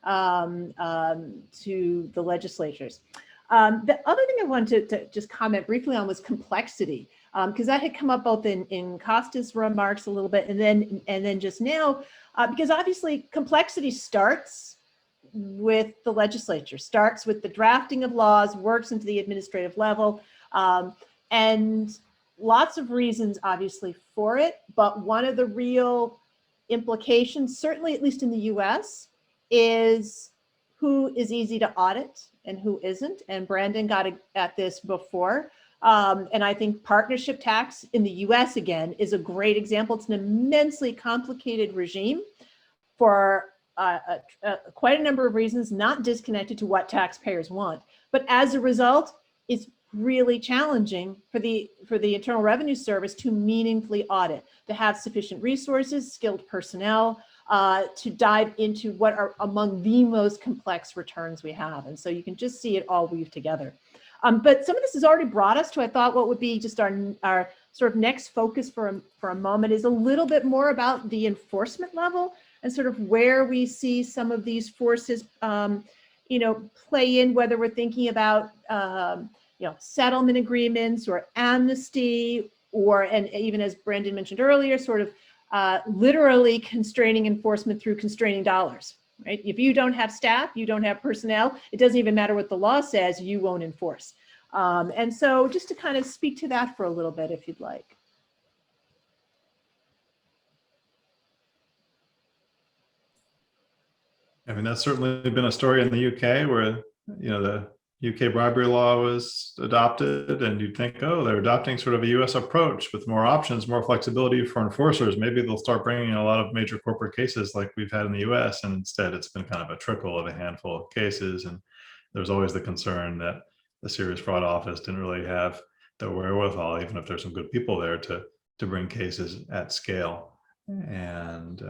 to the legislatures? The other thing I wanted to just comment briefly on was complexity, because that had come up both in Costa's remarks a little bit and then just now, because obviously complexity starts with the legislature, starts with the drafting of laws, works into the administrative level, and lots of reasons obviously for it. But one of the real implications, certainly at least in the US, is who is easy to audit and who isn't. And Brandon got at this before. And I think partnership tax in the US, again, is a great example. It's an immensely complicated regime for quite a number of reasons, not disconnected to what taxpayers want. But as a result, it's really challenging for the Internal Revenue Service to meaningfully audit, to have sufficient resources, skilled personnel, to dive into what are among the most complex returns we have. And so you can just see it all weave together. But some of this has already brought us to, I thought, what would be just our sort of next focus for a moment is a little bit more about the enforcement level and sort of where we see some of these forces, play in, whether we're thinking about, settlement agreements or amnesty, and even as Brandon mentioned earlier, sort of literally constraining enforcement through constraining dollars, right? If you don't have staff, you don't have personnel, it doesn't even matter what the law says, you won't enforce. And so just to kind of speak to that for a little bit, if you'd like. I mean, that's certainly been a story in the UK where, the UK bribery law was adopted and you'd think, oh, they're adopting sort of a US approach with more options, more flexibility for enforcers. Maybe they'll start bringing in a lot of major corporate cases like we've had in the US. And instead it's been kind of a trickle of a handful of cases. And there's always the concern that the Serious Fraud Office didn't really have the wherewithal, even if there's some good people there, to bring cases at scale. And,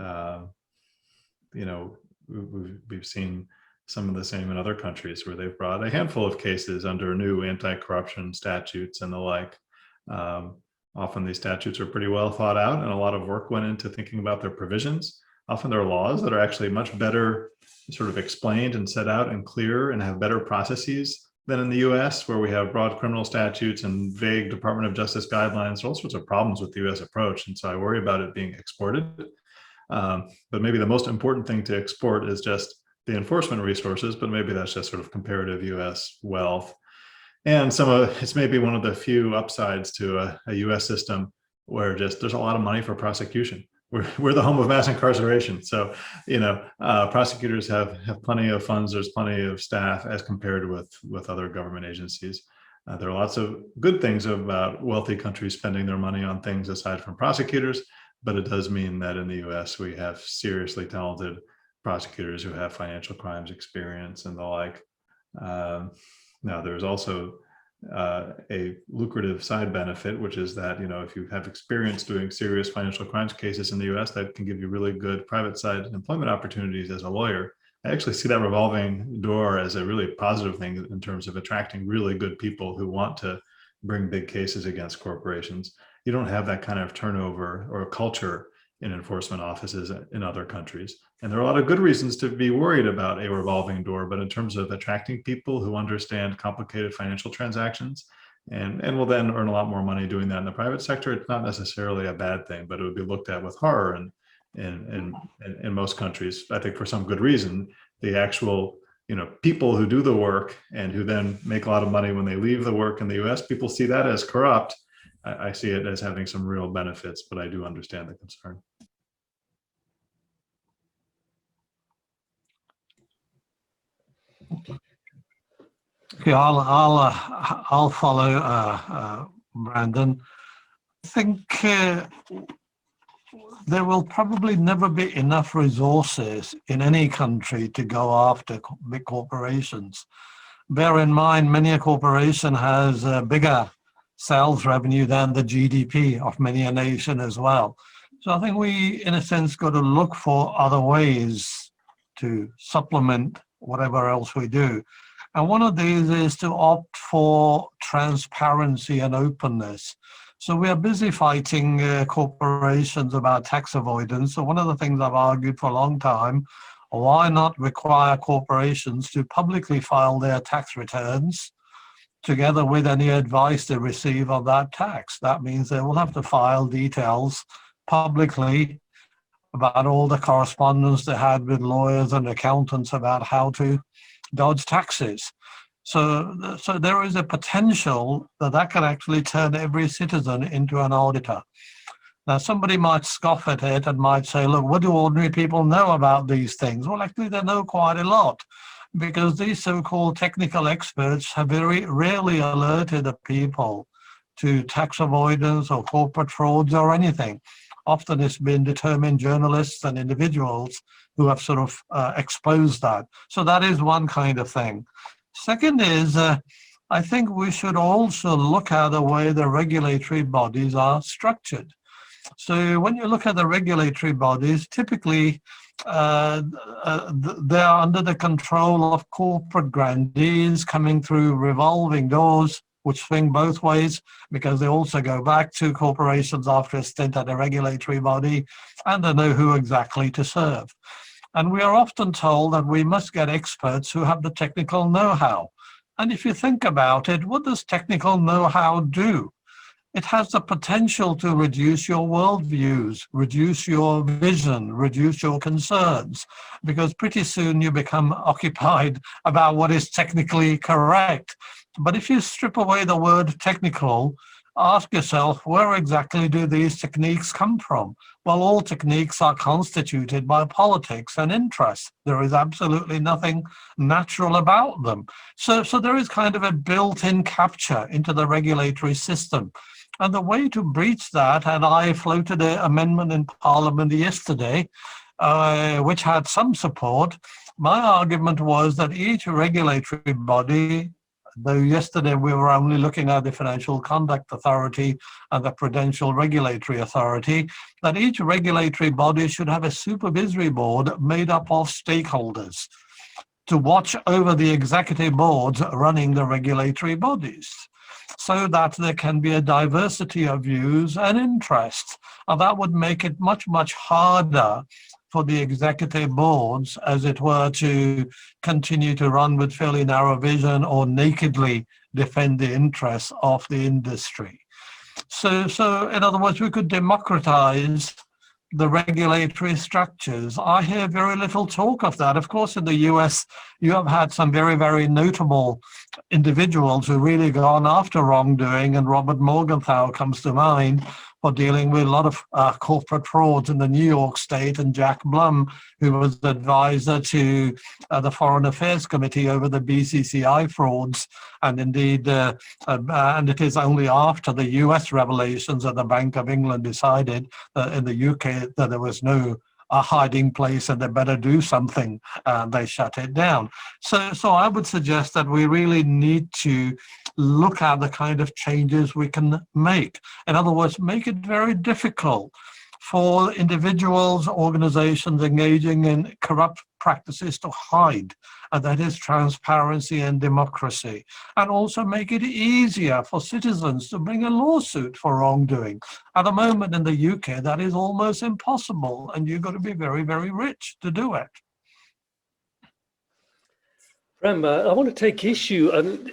we've seen some of the same in other countries where they've brought a handful of cases under new anti-corruption statutes and the like. Often these statutes are pretty well thought out and a lot of work went into thinking about their provisions. Often there are laws that are actually much better sort of explained and set out and clear and have better processes than in the US, where we have broad criminal statutes and vague Department of Justice guidelines, all sorts of problems with the US approach. And so I worry about it being exported. But maybe the most important thing to export is just the enforcement resources, but maybe that's just sort of comparative US wealth. And it's maybe one of the few upsides to a US system where just there's a lot of money for prosecution. We're the home of mass incarceration. So, prosecutors have plenty of funds, there's plenty of staff as compared with other government agencies. There are lots of good things about wealthy countries spending their money on things aside from prosecutors, but it does mean that in the US, we have seriously talented prosecutors who have financial crimes experience and the like. Now, there's also a lucrative side benefit, which is that, if you have experience doing serious financial crimes cases in the US, that can give you really good private side employment opportunities as a lawyer. I actually see that revolving door as a really positive thing in terms of attracting really good people who want to bring big cases against corporations. You don't have that kind of turnover or culture in enforcement offices in other countries. And there are a lot of good reasons to be worried about a revolving door, but in terms of attracting people who understand complicated financial transactions and will then earn a lot more money doing that in the private sector, it's not necessarily a bad thing, but it would be looked at with horror in most countries. I think for some good reason, the actual people who do the work and who then make a lot of money when they leave the work in the US, people see that as corrupt. I see it as having some real benefits, but I do understand the concern. Okay, I'll follow Brandon. I think there will probably never be enough resources in any country to go after big corporations. Bear in mind, many a corporation has bigger sales revenue than the GDP of many a nation as well. So I think we, in a sense, got to look for other ways to supplement whatever else we do. And one of these is to opt for transparency and openness. So we are busy fighting corporations about tax avoidance. So one of the things I've argued for a long time, why not require corporations to publicly file their tax returns together with any advice they receive on that tax? That means they will have to file details publicly about all the correspondence they had with lawyers and accountants about how to dodge taxes. So there is a potential that can actually turn every citizen into an auditor. Now, somebody might scoff at it and might say, look, what do ordinary people know about these things? Well, actually, they know quite a lot, because these so-called technical experts have very rarely alerted the people to tax avoidance or corporate frauds or anything. Often it's been determined journalists and individuals who have sort of exposed that. So that is one kind of thing. Second is, I think we should also look at the way the regulatory bodies are structured. So when you look at the regulatory bodies, typically they are under the control of corporate grandees coming through revolving doors, which swing both ways, because they also go back to corporations after a stint at a regulatory body, and they know who exactly to serve. And we are often told that we must get experts who have the technical know-how. And if you think about it, what does technical know-how do? It has the potential to reduce your worldviews, reduce your vision, reduce your concerns, because pretty soon you become occupied about what is technically correct. But if you strip away the word technical, ask yourself, where exactly do these techniques come from? Well, all techniques are constituted by politics and interests. There is absolutely nothing natural about them. So there is kind of a built-in capture into the regulatory system. And the way to breach that, and I floated an amendment in Parliament yesterday, which had some support. My argument was that each regulatory body, though yesterday we were only looking at the Financial Conduct Authority and the Prudential Regulatory Authority, that each regulatory body should have a supervisory board made up of stakeholders to watch over the executive boards running the regulatory bodies, so that there can be a diversity of views and interests. And that would make it much, much harder for the executive boards, as it were, to continue to run with fairly narrow vision or nakedly defend the interests of the industry. So in other words, we could democratize the regulatory structures. I hear very little talk of that. Of course, in the US, you have had some very, very notable individuals who really gone after wrongdoing, and Robert Morgenthau comes to mind for dealing with a lot of corporate frauds in the New York State, and Jack Blum, who was the advisor to the Foreign Affairs Committee over the BCCI frauds. And indeed, and it is only after the US revelations that the Bank of England decided in the UK that there was no hiding place and they better do something, and they shut it down. So I would suggest that we really need to look at the kind of changes we can make. In other words, make it very difficult for individuals, organizations engaging in corrupt practices to hide, and that is transparency and democracy. And also make it easier for citizens to bring a lawsuit for wrongdoing. At the moment in the UK, that is almost impossible, and you've got to be very, very rich to do it. Prem, I want to take issue, and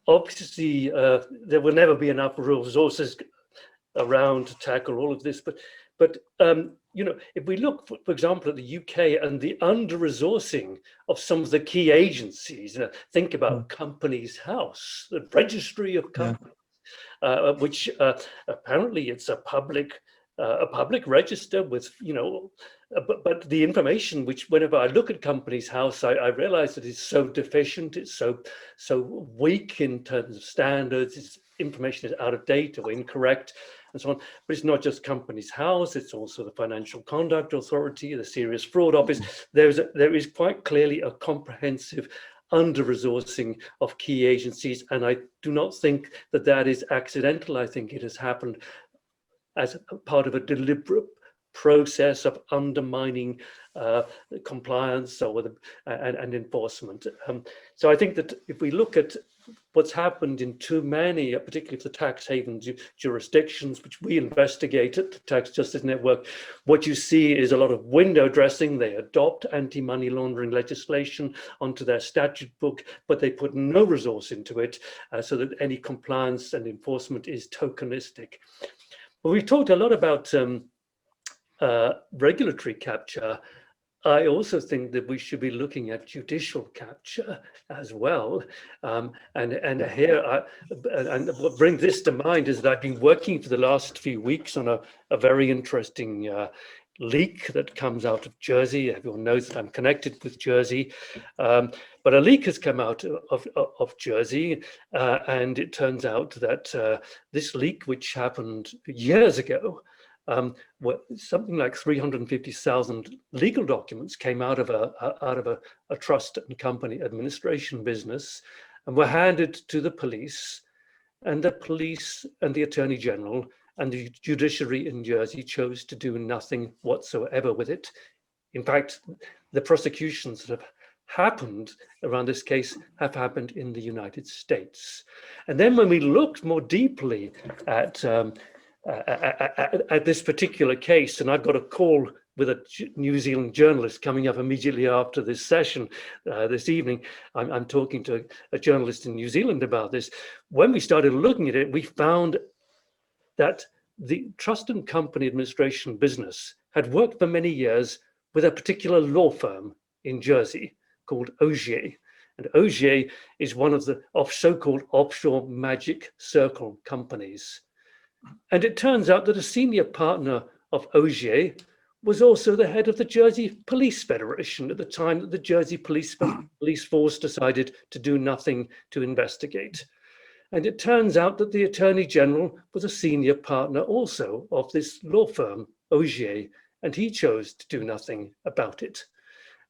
obviously there will never be enough resources around to tackle all of this, but you know, if we look, for example, at the UK and the under-resourcing of some of the key agencies, think about Companies House, the Registry of Companies, which apparently it's a public register with, you know, but the information which, whenever I look at Companies House, I realize that it's so deficient, it's so weak in terms of standards, its information is out of date or incorrect, and so on. But it's not just Companies House, it's also the Financial Conduct Authority, the Serious Fraud Office. There is quite clearly a comprehensive under-resourcing of key agencies, and I do not think that that is accidental. I think it has happened as a part of a deliberate process of undermining compliance and enforcement. So I think that if we look at what's happened in too many, particularly the tax haven jurisdictions, which we investigate at the Tax Justice Network, what you see is a lot of window dressing. They adopt anti-money laundering legislation onto their statute book, but they put no resource into it so that any compliance and enforcement is tokenistic. But we've talked a lot about regulatory capture. I also think that we should be looking at judicial capture as well. And here, and what brings this to mind is that I've been working for the last few weeks on a very interesting leak that comes out of Jersey. Everyone knows that I'm connected with Jersey, but a leak has come out of Jersey, and it turns out that this leak, which happened years ago, something like 350,000 legal documents came out of a trust and company administration business and were handed to the police, and the police and the Attorney General and the judiciary in Jersey chose to do nothing whatsoever with it. In fact, the prosecutions that have happened around this case have happened in the United States. And then when we looked more deeply at this particular case, and I've got a call with a New Zealand journalist coming up immediately after this session this evening. I'm talking to a journalist in New Zealand about this. When we started looking at it, we found that the trust and company administration business had worked for many years with a particular law firm in Jersey called Ogier. And Ogier is one of the so-called offshore magic circle companies. And it turns out that a senior partner of Ogier was also the head of the Jersey Police Federation at the time that the Jersey police force decided to do nothing to investigate. And it turns out that the Attorney General was a senior partner also of this law firm, Ogier, and he chose to do nothing about it.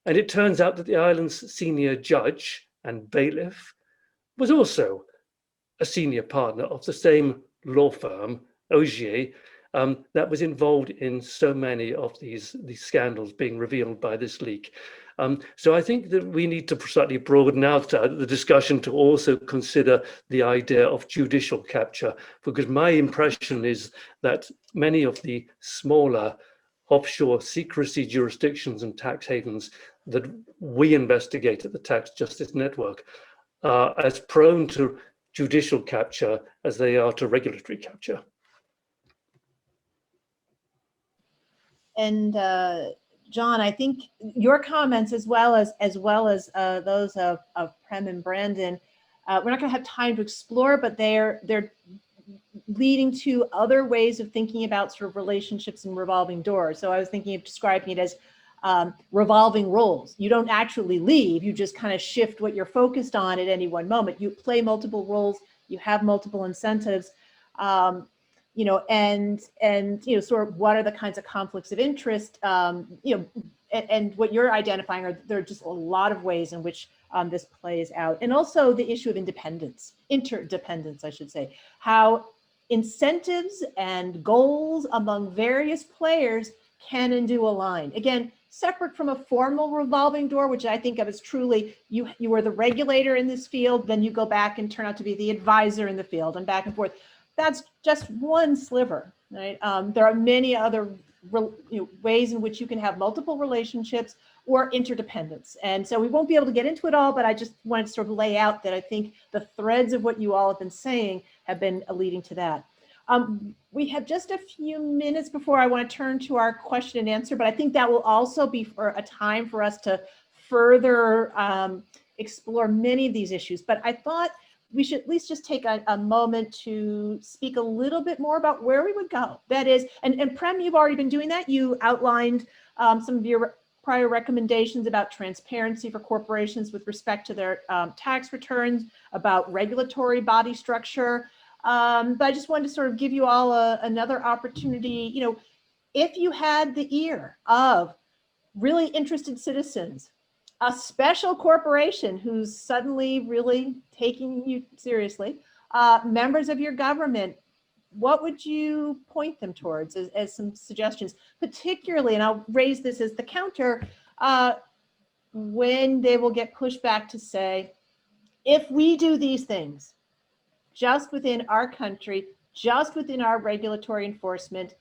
And it turns out that the island's senior judge and bailiff was also a senior partner of the same law firm, Ogier, that was involved in so many of these scandals being revealed by this leak. So I think that we need to slightly broaden out the discussion to also consider the idea of judicial capture, because my impression is that many of the smaller offshore secrecy jurisdictions and tax havens that we investigate at the Tax Justice Network are as prone to judicial capture as they are to regulatory capture. And John, I think your comments as well as those of Prem and Brandon, we're not going to have time to explore, but they're leading to other ways of thinking about sort of relationships and revolving doors. So I was thinking of describing it as revolving roles. You don't actually leave, you just kind of shift what you're focused on at any one moment. You play multiple roles, you have multiple incentives. You know, and you know, sort of what are the kinds of conflicts of interest, you know, and what you're identifying are there are just a lot of ways in which this plays out. And also the issue of independence, interdependence, I should say, how incentives and goals among various players can and do align. Again, separate from a formal revolving door, which I think of as truly you were the regulator in this field, then you go back and turn out to be the advisor in the field and back and forth. That's just one sliver, right? There are many other ways in which you can have multiple relationships or interdependence. And so we won't be able to get into it all, but I just wanted to sort of lay out that I think the threads of what you all have been saying have been leading to that. We have just a few minutes before I want to turn to our question and answer, but I think that will also be for a time for us to further explore many of these issues. But I thought we should at least just take a moment to speak a little bit more about where we would go. That is, and Prem, you've already been doing that. You outlined some of your prior recommendations about transparency for corporations with respect to their tax returns, about regulatory body structure. But I just wanted to sort of give you all another opportunity. You know, if you had the ear of really interested citizens, a special corporation who's suddenly really taking you seriously, members of your government, what would you point them towards as some suggestions, particularly, and I'll raise this as the counter, when they will get pushed back to say, if we do these things just within our country, just within our regulatory enforcement,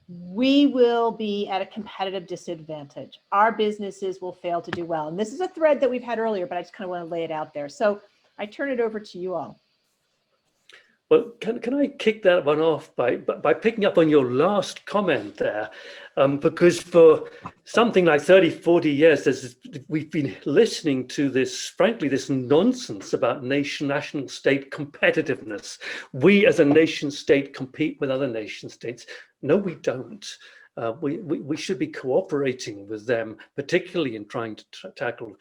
we will be at a competitive disadvantage. Our businesses will fail to do well. And this is a thread that we've had earlier, but I just kind of want to lay it out there. So I turn it over to you all. Well, can I kick that one off by picking up on your last comment there? Because for something like 30, 40 years, we've been listening to this, frankly, this nonsense about national state competitiveness. We as a nation state compete with other nation states. No, we don't. We should be cooperating with them, particularly in trying to tackle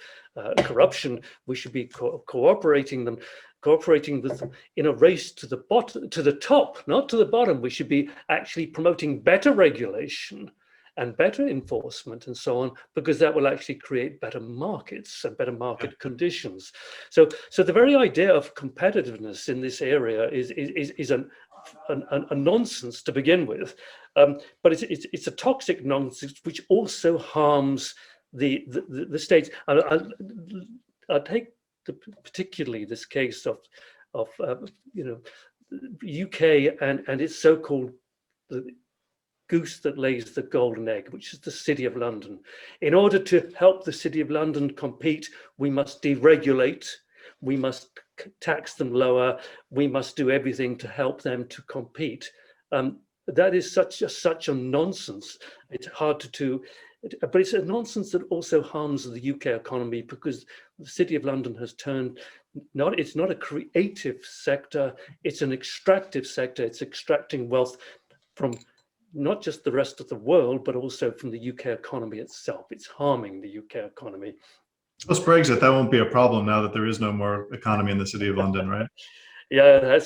corruption. We should be cooperating cooperating with them in a race to the bottom, to the top, not to the bottom. We should be actually promoting better regulation and better enforcement and so on, because that will actually create better markets and better market conditions. So the very idea of competitiveness in this area is a nonsense to begin with, but it's a toxic nonsense which also harms the states. I'll take particularly this case of UK and its so-called the goose that lays the golden egg, which is the City of London. In order to help the City of London compete, we must deregulate, we must tax them lower, we must do everything to help them to compete. That is such a nonsense. It's hard to but it's a nonsense that also harms the UK economy, because the City of London has turned, it's not a creative sector, it's an extractive sector. It's extracting wealth from not just the rest of the world, but also from the UK economy itself. It's harming the UK economy. Post Brexit, that won't be a problem now that there is no more economy in the City of London, right? Yeah,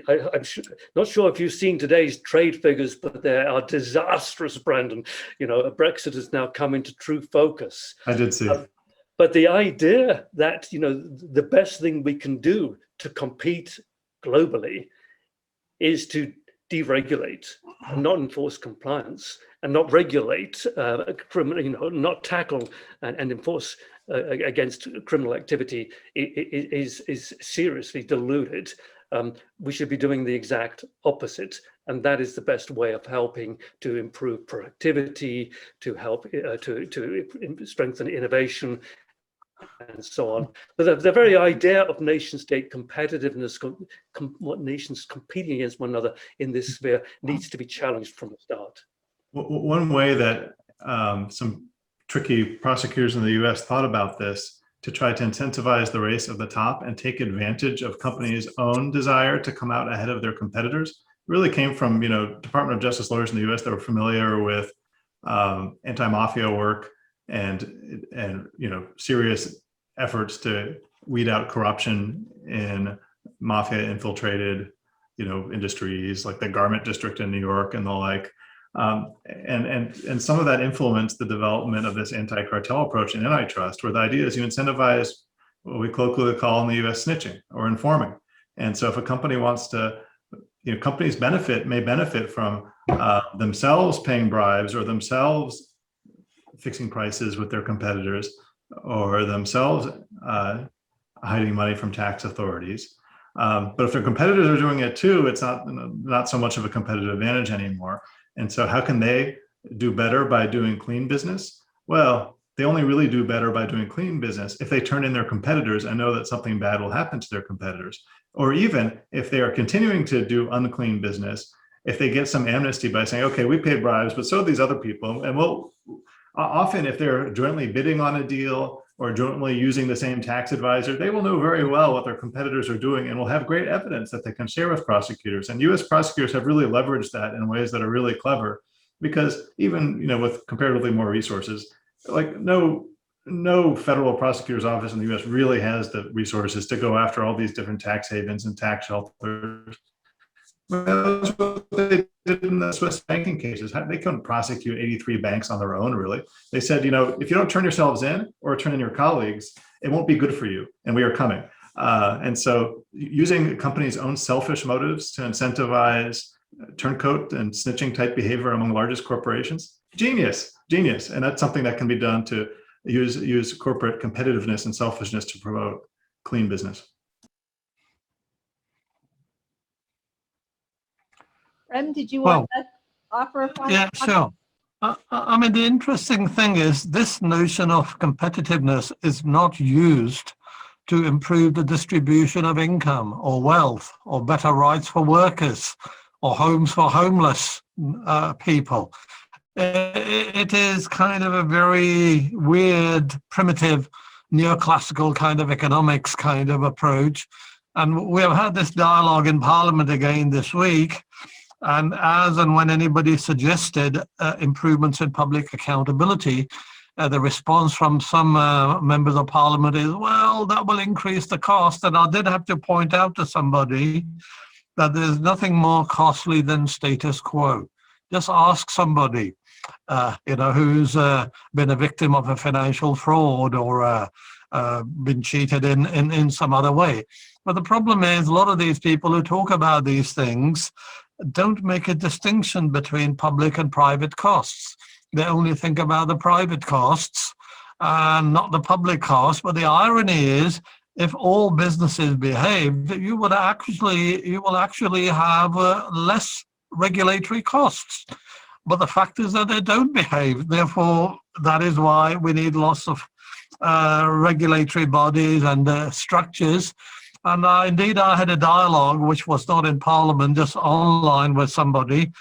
I'm not sure if you've seen today's trade figures, but they are disastrous, Brandon. Brexit has now come into true focus. I did see. But the idea that, the best thing we can do to compete globally is to deregulate and not enforce compliance and not regulate criminal, not tackle and enforce against criminal activity is seriously deluded. We should be doing the exact opposite, and that is the best way of helping to improve productivity, to help to strengthen innovation, and so on. But the very idea of nation-state competitiveness, what nations competing against one another in this sphere, needs to be challenged from the start. One way that some tricky prosecutors in the US thought about this to try to incentivize the race of the top and take advantage of companies' own desire to come out ahead of their competitors really came from, Department of Justice lawyers in the US that were familiar with anti-mafia work and serious efforts to weed out corruption in mafia infiltrated industries like the Garment district in New York and the like. And some of that influenced the development of this anti-cartel approach in antitrust, where the idea is you incentivize what we colloquially call in the US snitching or informing. And so if a company wants to, companies may benefit from themselves paying bribes or themselves fixing prices with their competitors or themselves hiding money from tax authorities. But if their competitors are doing it too, it's not so much of a competitive advantage anymore. And so how can they do better by doing clean business? Well, they only really do better by doing clean business if they turn in their competitors and know that something bad will happen to their competitors. Or even if they are continuing to do unclean business, if they get some amnesty by saying, okay, we paid bribes, but so do these other people. And often if they're jointly bidding on a deal or jointly using the same tax advisor, they will know very well what their competitors are doing and will have great evidence that they can share with prosecutors. And US prosecutors have really leveraged that in ways that are really clever, because even with comparatively more resources, like no federal prosecutor's office in the US really has the resources to go after all these different tax havens and tax shelters. That's what they did in the Swiss banking cases. They couldn't prosecute 83 banks on their own, really. They said, if you don't turn yourselves in or turn in your colleagues, it won't be good for you, and we are coming. And so using a company's own selfish motives to incentivize turncoat and snitching type behavior among largest corporations, genius. And that's something that can be done to use corporate competitiveness and selfishness to promote clean business. Prem, did you want to offer a final? Yeah, sure. I mean, the interesting thing is this notion of competitiveness is not used to improve the distribution of income or wealth or better rights for workers or homes for homeless people. It is kind of a very weird, primitive, neoclassical kind of economics kind of approach. And we have had this dialogue in Parliament again this week. And as and when anybody suggested improvements in public accountability, the response from some members of parliament is, well, that will increase the cost. And I did have to point out to somebody that there's nothing more costly than status quo. Just ask somebody, who's been a victim of a financial fraud or been cheated in some other way. But the problem is a lot of these people who talk about these things don't make a distinction between public and private costs. They only think about the private costs and not the public costs. But the irony is, if all businesses behaved, you will actually have less regulatory costs. But the fact is that they don't behave. Therefore, that is why we need lots of regulatory bodies and structures. And indeed, I had a dialogue, which was not in Parliament, just online with somebody.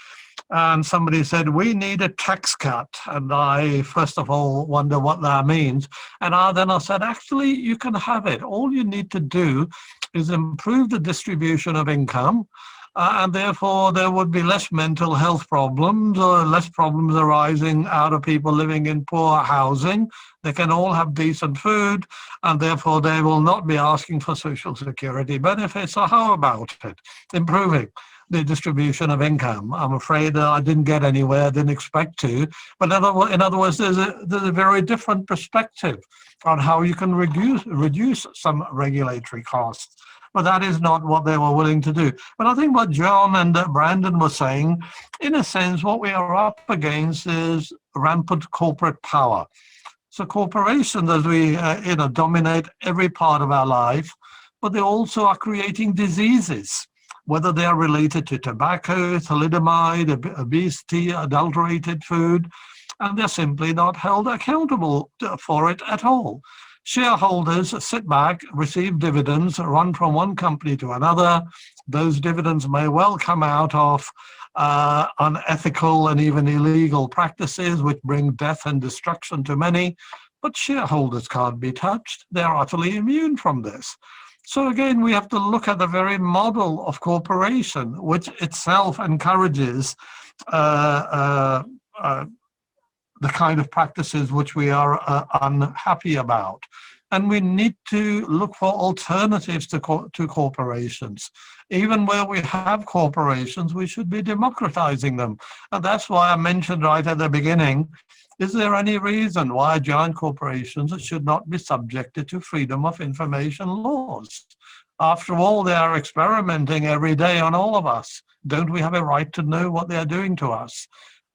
And somebody said, we need a tax cut. And I, first of all, wonder what that means. And then I said, actually, you can have it. All you need to do is improve the distribution of income. And therefore, there would be less mental health problems or less problems arising out of people living in poor housing. They can all have decent food, and therefore they will not be asking for social security benefits. So how about it? Improving the distribution of income. I'm afraid I didn't get anywhere, didn't expect to. But in other words, there's a very different perspective on how you can reduce some regulatory costs. But that is not what they were willing to do. But I think what John and Brandon were saying, in a sense, what we are up against is rampant corporate power. So corporations, as we dominate every part of our life, but they also are creating diseases, whether they are related to tobacco, thalidomide, obesity, adulterated food, and they're simply not held accountable for it at all. Shareholders sit back, receive dividends, run from one company to another. Those dividends may well come out of unethical and even illegal practices, which bring death and destruction to many. But shareholders can't be touched. They're utterly immune from this. So again, we have to look at the very model of corporation, which itself encourages the kind of practices which we are unhappy about. And we need to look for alternatives to corporations. Even where we have corporations, we should be democratizing them. And that's why I mentioned right at the beginning, is there any reason why giant corporations should not be subjected to freedom of information laws? After all, they are experimenting every day on all of us. Don't we have a right to know what they are doing to us?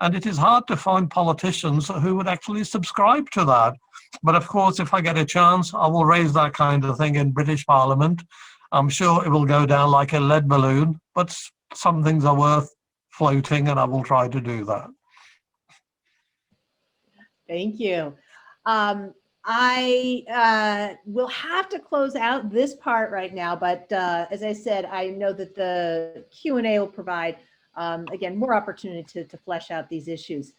And it is hard to find politicians who would actually subscribe to that. But of course, if I get a chance, I will raise that kind of thing in British Parliament. I'm sure it will go down like a lead balloon, but some things are worth floating, and I will try to do that. Thank you. I will have to close out this part right now, but as I said, I know that the Q&A will provide again, more opportunity to flesh out these issues.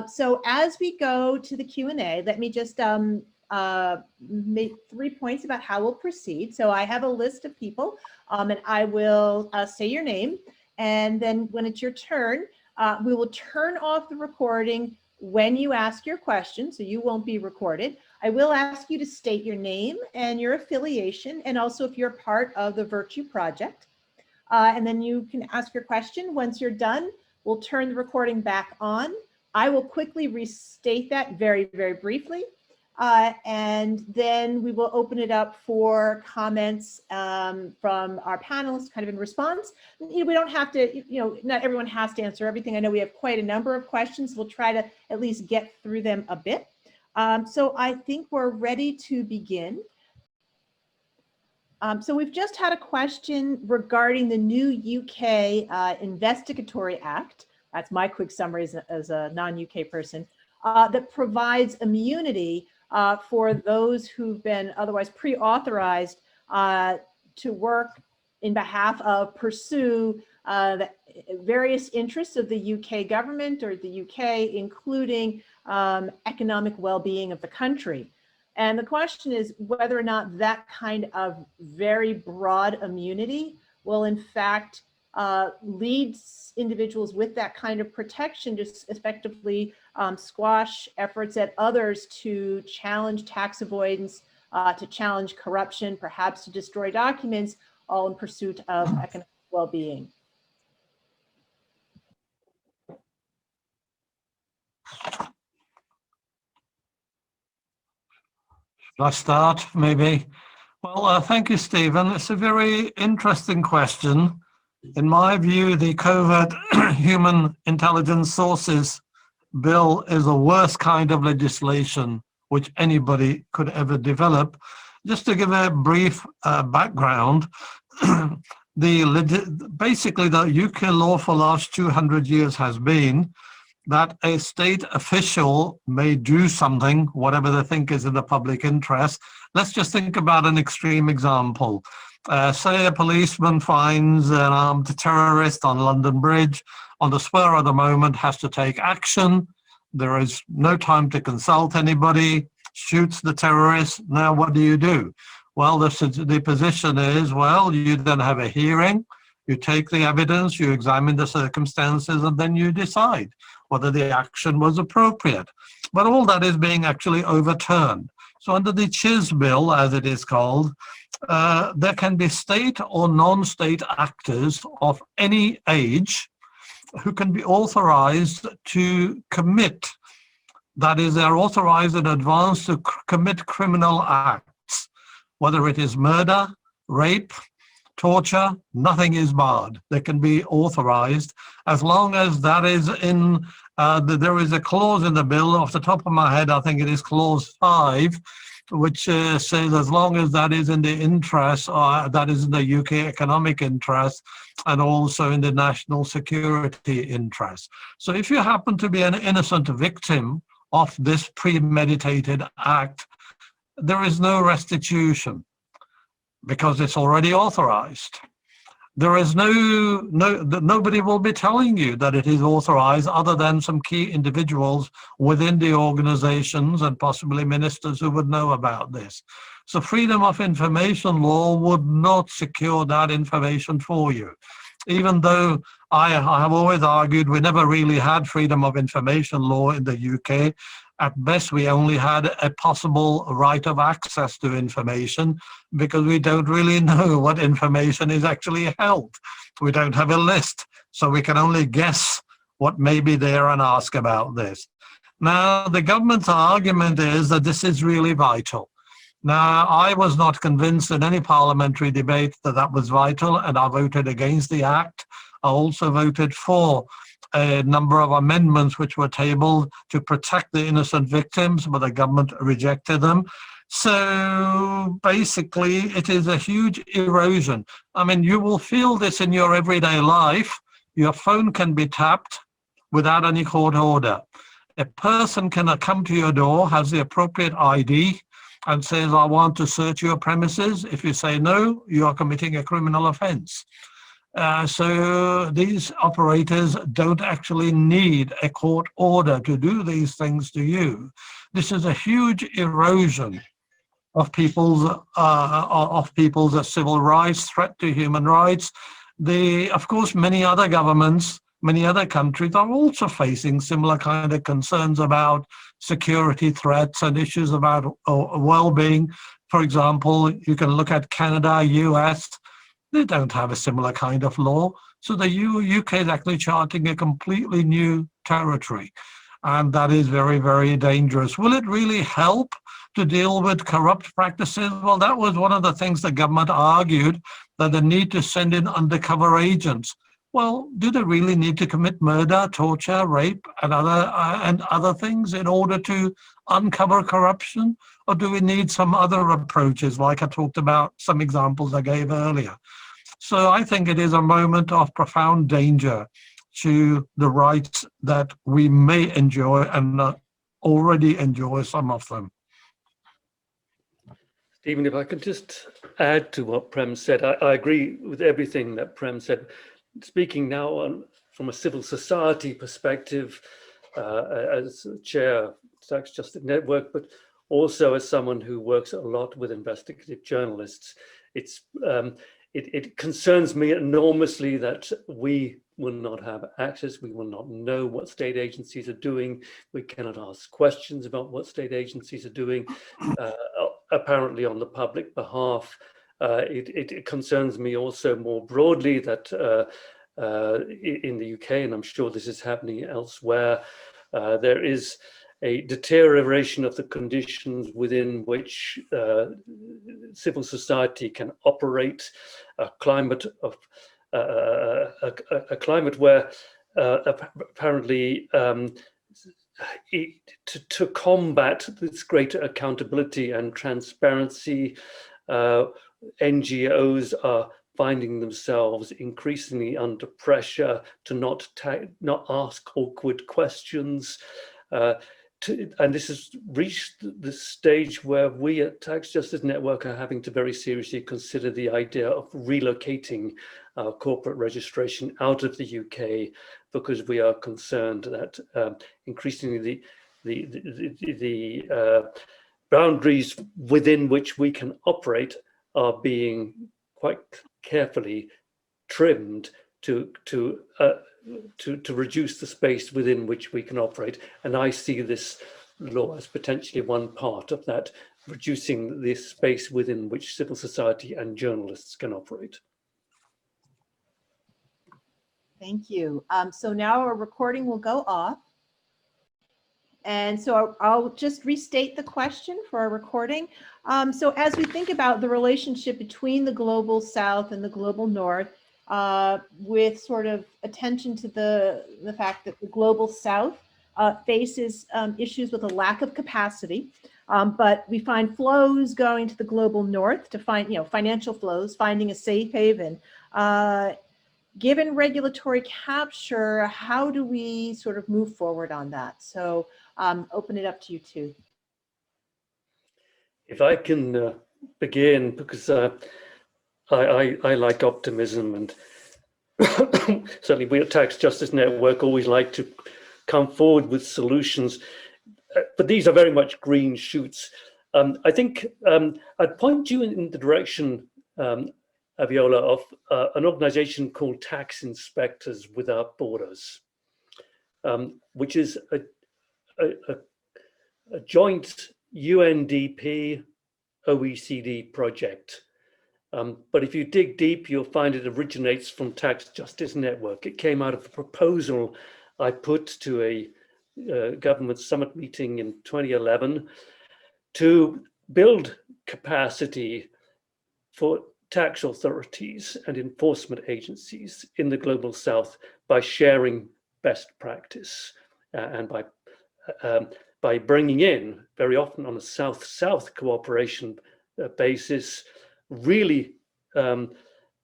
So as we go to the Q&A, let me just make 3 points about how we'll proceed. So I have a list of people, and I will say your name. And then when it's your turn, we will turn off the recording when you ask your question, so you won't be recorded. I will ask you to state your name and your affiliation, and also if you're part of the VIRTEU project. And then you can ask your question. Once you're done, we'll turn the recording back on. I will quickly restate that very, very briefly. And then we will open it up for comments from our panelists kind of in response. We don't have to, not everyone has to answer everything. I know we have quite a number of questions. We'll try to at least get through them a bit. So I think we're ready to begin. So we've just had a question regarding the new UK Investigatory Act. That's my quick summary as a non-UK person, that provides immunity for those who've been otherwise pre-authorized to work in behalf of pursue the various interests of the UK government or the UK, including economic well-being of the country. And the question is whether or not that kind of very broad immunity will in fact leads individuals with that kind of protection to effectively squash efforts at others to challenge tax avoidance, to challenge corruption, perhaps to destroy documents, all in pursuit of economic well-being. Should I start, maybe? Well, thank you, Stephen. It's a very interesting question. In my view, the Covert Human Intelligence Sources Bill is the worst kind of legislation which anybody could ever develop. Just to give a brief background, basically the UK law for the last 200 years has been that a state official may do something, whatever they think is in the public interest. Let's just think about an extreme example. Say a policeman finds an armed terrorist on London Bridge, on the spur of the moment has to take action. There is no time to consult anybody, shoots the terrorist. Now what do? Well, the position is, well, you then have a hearing, you take the evidence, you examine the circumstances, and then you decide whether the action was appropriate. But all that is being actually overturned. So under the CHIS bill, as it is called, there can be state or non-state actors of any age who can be authorized to commit, that is, they're authorized in advance to commit criminal acts, whether it is murder, rape, torture, nothing is barred. They can be authorized as long as that is in, there is a clause in the bill, off the top of my head, I think it is clause 5, which says as long as that is in the interest, that is in the UK economic interest, and also in the national security interest. So if you happen to be an innocent victim of this premeditated act, there is no restitution because it's already authorized. There is nobody will be telling you that it is authorized other than some key individuals within the organizations and possibly ministers who would know about this. So freedom of information law would not secure that information for you. Even though I have always argued we never really had freedom of information law in the UK. At best, we only had a possible right of access to information because we don't really know what information is actually held. We don't have a list, so we can only guess what may be there and ask about this. Now, the government's argument is that this is really vital. Now, I was not convinced in any parliamentary debate that that was vital, and I voted against the act. I also voted for a number of amendments which were tabled to protect the innocent victims, but the government rejected them. So basically, it is a huge erosion. I mean, you will feel this in your everyday life. Your phone can be tapped without any court order. A person can come to your door, has the appropriate ID, and says, I want to search your premises. If you say no, you are committing a criminal offense. So these operators don't actually need a court order to do these things to you. This is a huge erosion of people's civil rights, threat to human rights. Of course, many other governments, many other countries are also facing similar kind of concerns about security threats and issues about well-being. For example, you can look at Canada, US. They don't have a similar kind of law. So the UK is actually charting a completely new territory. And that is very, very dangerous. Will it really help to deal with corrupt practices? Well, that was one of the things the government argued, that the need to send in undercover agents. Well, do they really need to commit murder, torture, rape, and other things in order to uncover corruption? Or do we need some other approaches, like I talked about some examples I gave earlier? So I think it is a moment of profound danger to the rights that we may enjoy and already enjoy some of them. Stephen, if I could just add to what Prem said, I agree with everything that Prem said. Speaking now from a civil society perspective, as chair of Tax Justice Network, but also as someone who works a lot with investigative journalists, it concerns me enormously that we will not have access. We will not know what state agencies are doing. We cannot ask questions about what state agencies are doing, apparently on the public behalf. It concerns me also more broadly that in the UK, and I'm sure this is happening elsewhere, there is a deterioration of the conditions within which civil society can operate, a climate of a climate where apparently to combat this greater accountability and transparency, NGOs are finding themselves increasingly under pressure to not ask awkward questions. And this has reached the stage where we at Tax Justice Network are having to very seriously consider the idea of relocating our corporate registration out of the UK, because we are concerned that increasingly the boundaries within which we can operate are being quite carefully trimmed to reduce the space within which we can operate. And I see this law as potentially one part of that, reducing the space within which civil society and journalists can operate. Thank you. So now our recording will go off. And so I'll just restate the question for our recording. So as we think about the relationship between the global South and the global North, with sort of attention to the fact that the global South faces issues with a lack of capacity, but we find flows going to the global North to find, financial flows, finding a safe haven. Given regulatory capture, how do we sort of move forward on that? So open it up to you two. If I can begin, because I like optimism, and certainly we at Tax Justice Network always like to come forward with solutions, but these are very much green shoots. I think I'd point you in the direction, Aviola, of an organization called Tax Inspectors Without Borders, which is a joint UNDP OECD project. But if you dig deep, you'll find it originates from Tax Justice Network. It came out of a proposal I put to a government summit meeting in 2011 to build capacity for tax authorities and enforcement agencies in the global South by sharing best practice and by bringing in, very often on a South-South cooperation basis, really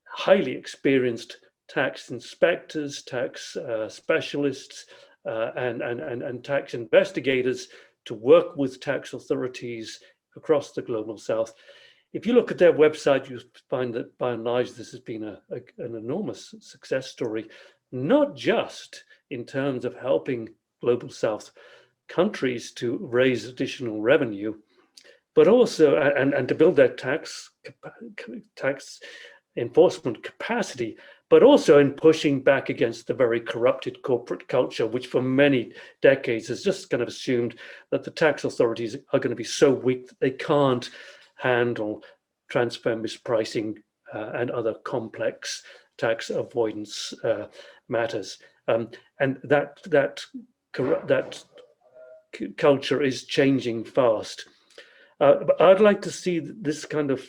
highly experienced tax inspectors, tax specialists, and tax investigators to work with tax authorities across the global South. If you look at their website, you find that by and large this has been an enormous success story, not just in terms of helping global South countries to raise additional revenue, but also and to build their tax enforcement capacity, but also in pushing back against the very corrupted corporate culture, which for many decades has just kind of assumed that the tax authorities are going to be so weak that they can't handle transfer mispricing and other complex tax avoidance matters, and that culture is changing fast. But I'd like to see this kind of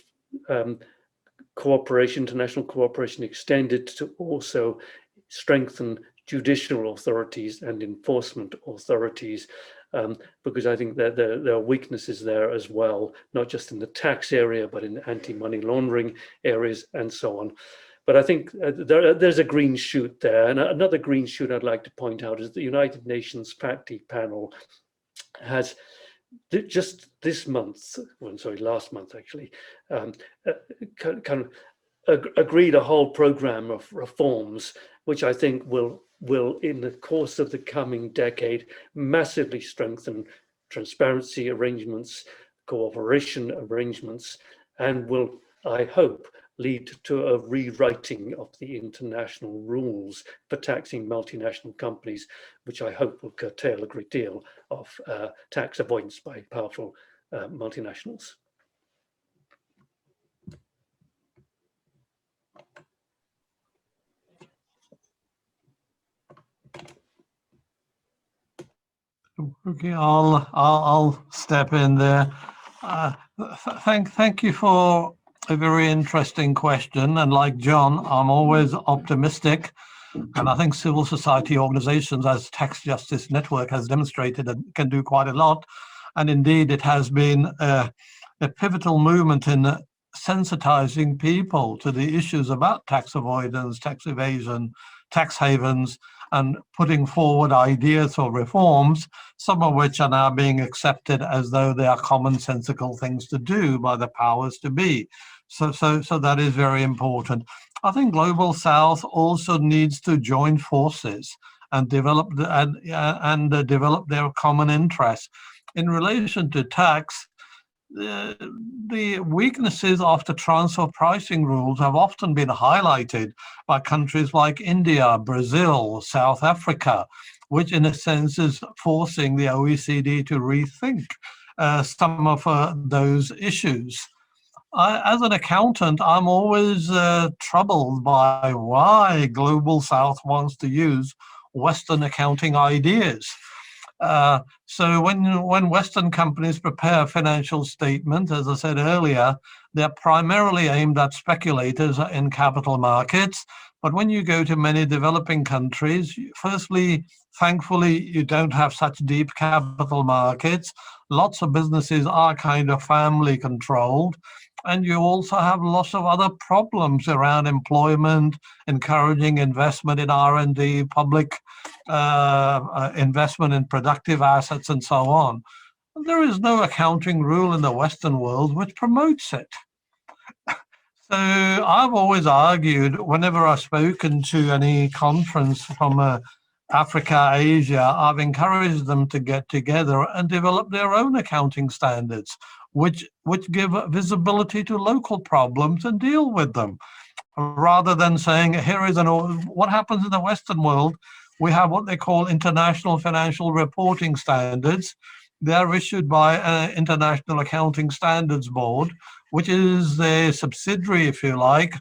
cooperation, international cooperation, extended to also strengthen judicial authorities and enforcement authorities, because I think that there are weaknesses there as well, not just in the tax area, but in anti-money laundering areas and so on. But I think there's a green shoot there. And another green shoot I'd like to point out is the United Nations FACTI panel has just this month, last month actually, kind of agreed a whole program of reforms, which I think will in the course of the coming decade massively strengthen transparency arrangements, cooperation arrangements, and will, I hope, lead to a rewriting of the international rules for taxing multinational companies, which I hope will curtail a great deal of tax avoidance by powerful multinationals. Okay, I'll step in there. Thank you for a very interesting question. And like John, I'm always optimistic. And I think civil society organizations, as Tax Justice Network has demonstrated, can do quite a lot. And indeed, it has been a pivotal movement in sensitizing people to the issues about tax avoidance, tax evasion, tax havens, and putting forward ideas for reforms, some of which are now being accepted as though they are commonsensical things to do by the powers to be. So that is very important. I think Global South also needs to join forces and develop develop their common interests. In relation to tax, the weaknesses of the transfer pricing rules have often been highlighted by countries like India, Brazil, South Africa, which in a sense is forcing the OECD to rethink some of those issues. As an accountant, I'm always troubled by why Global South wants to use Western accounting ideas. So when Western companies prepare financial statements, as I said earlier, they're primarily aimed at speculators in capital markets. But when you go to many developing countries, firstly, thankfully, you don't have such deep capital markets. Lots of businesses are kind of family controlled. And you also have lots of other problems around employment, encouraging investment in R&D, public investment in productive assets, and so on. There is no accounting rule in the Western world which promotes it. So I've always argued, whenever I've spoken to any conference from Africa, Asia, I've encouraged them to get together and develop their own accounting standards, which give visibility to local problems and deal with them, rather than saying, here is what happens in the Western world. We have what they call international financial reporting standards. They're issued by International Accounting Standards Board, which is the subsidiary, if you like,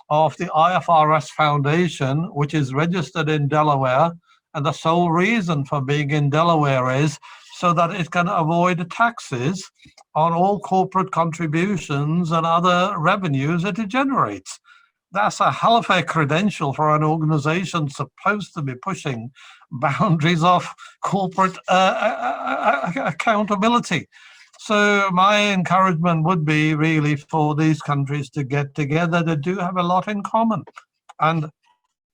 of the IFRS Foundation, which is registered in Delaware. And the sole reason for being in Delaware is so that it can avoid taxes on all corporate contributions and other revenues that it generates. That's a hell of a credential for an organization supposed to be pushing boundaries of corporate accountability. So my encouragement would be really for these countries to get together. They do have a lot in common and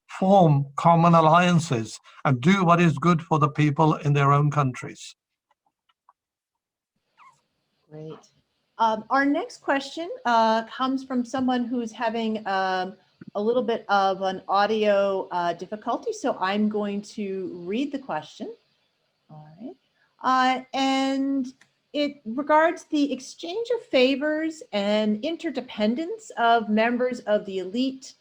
form common alliances and do what is good for the people in their own countries. Great. Our next question comes from someone who's having a little bit of an audio difficulty, so I'm going to read the question. All right. And it regards the exchange of favors and interdependence of members of the elite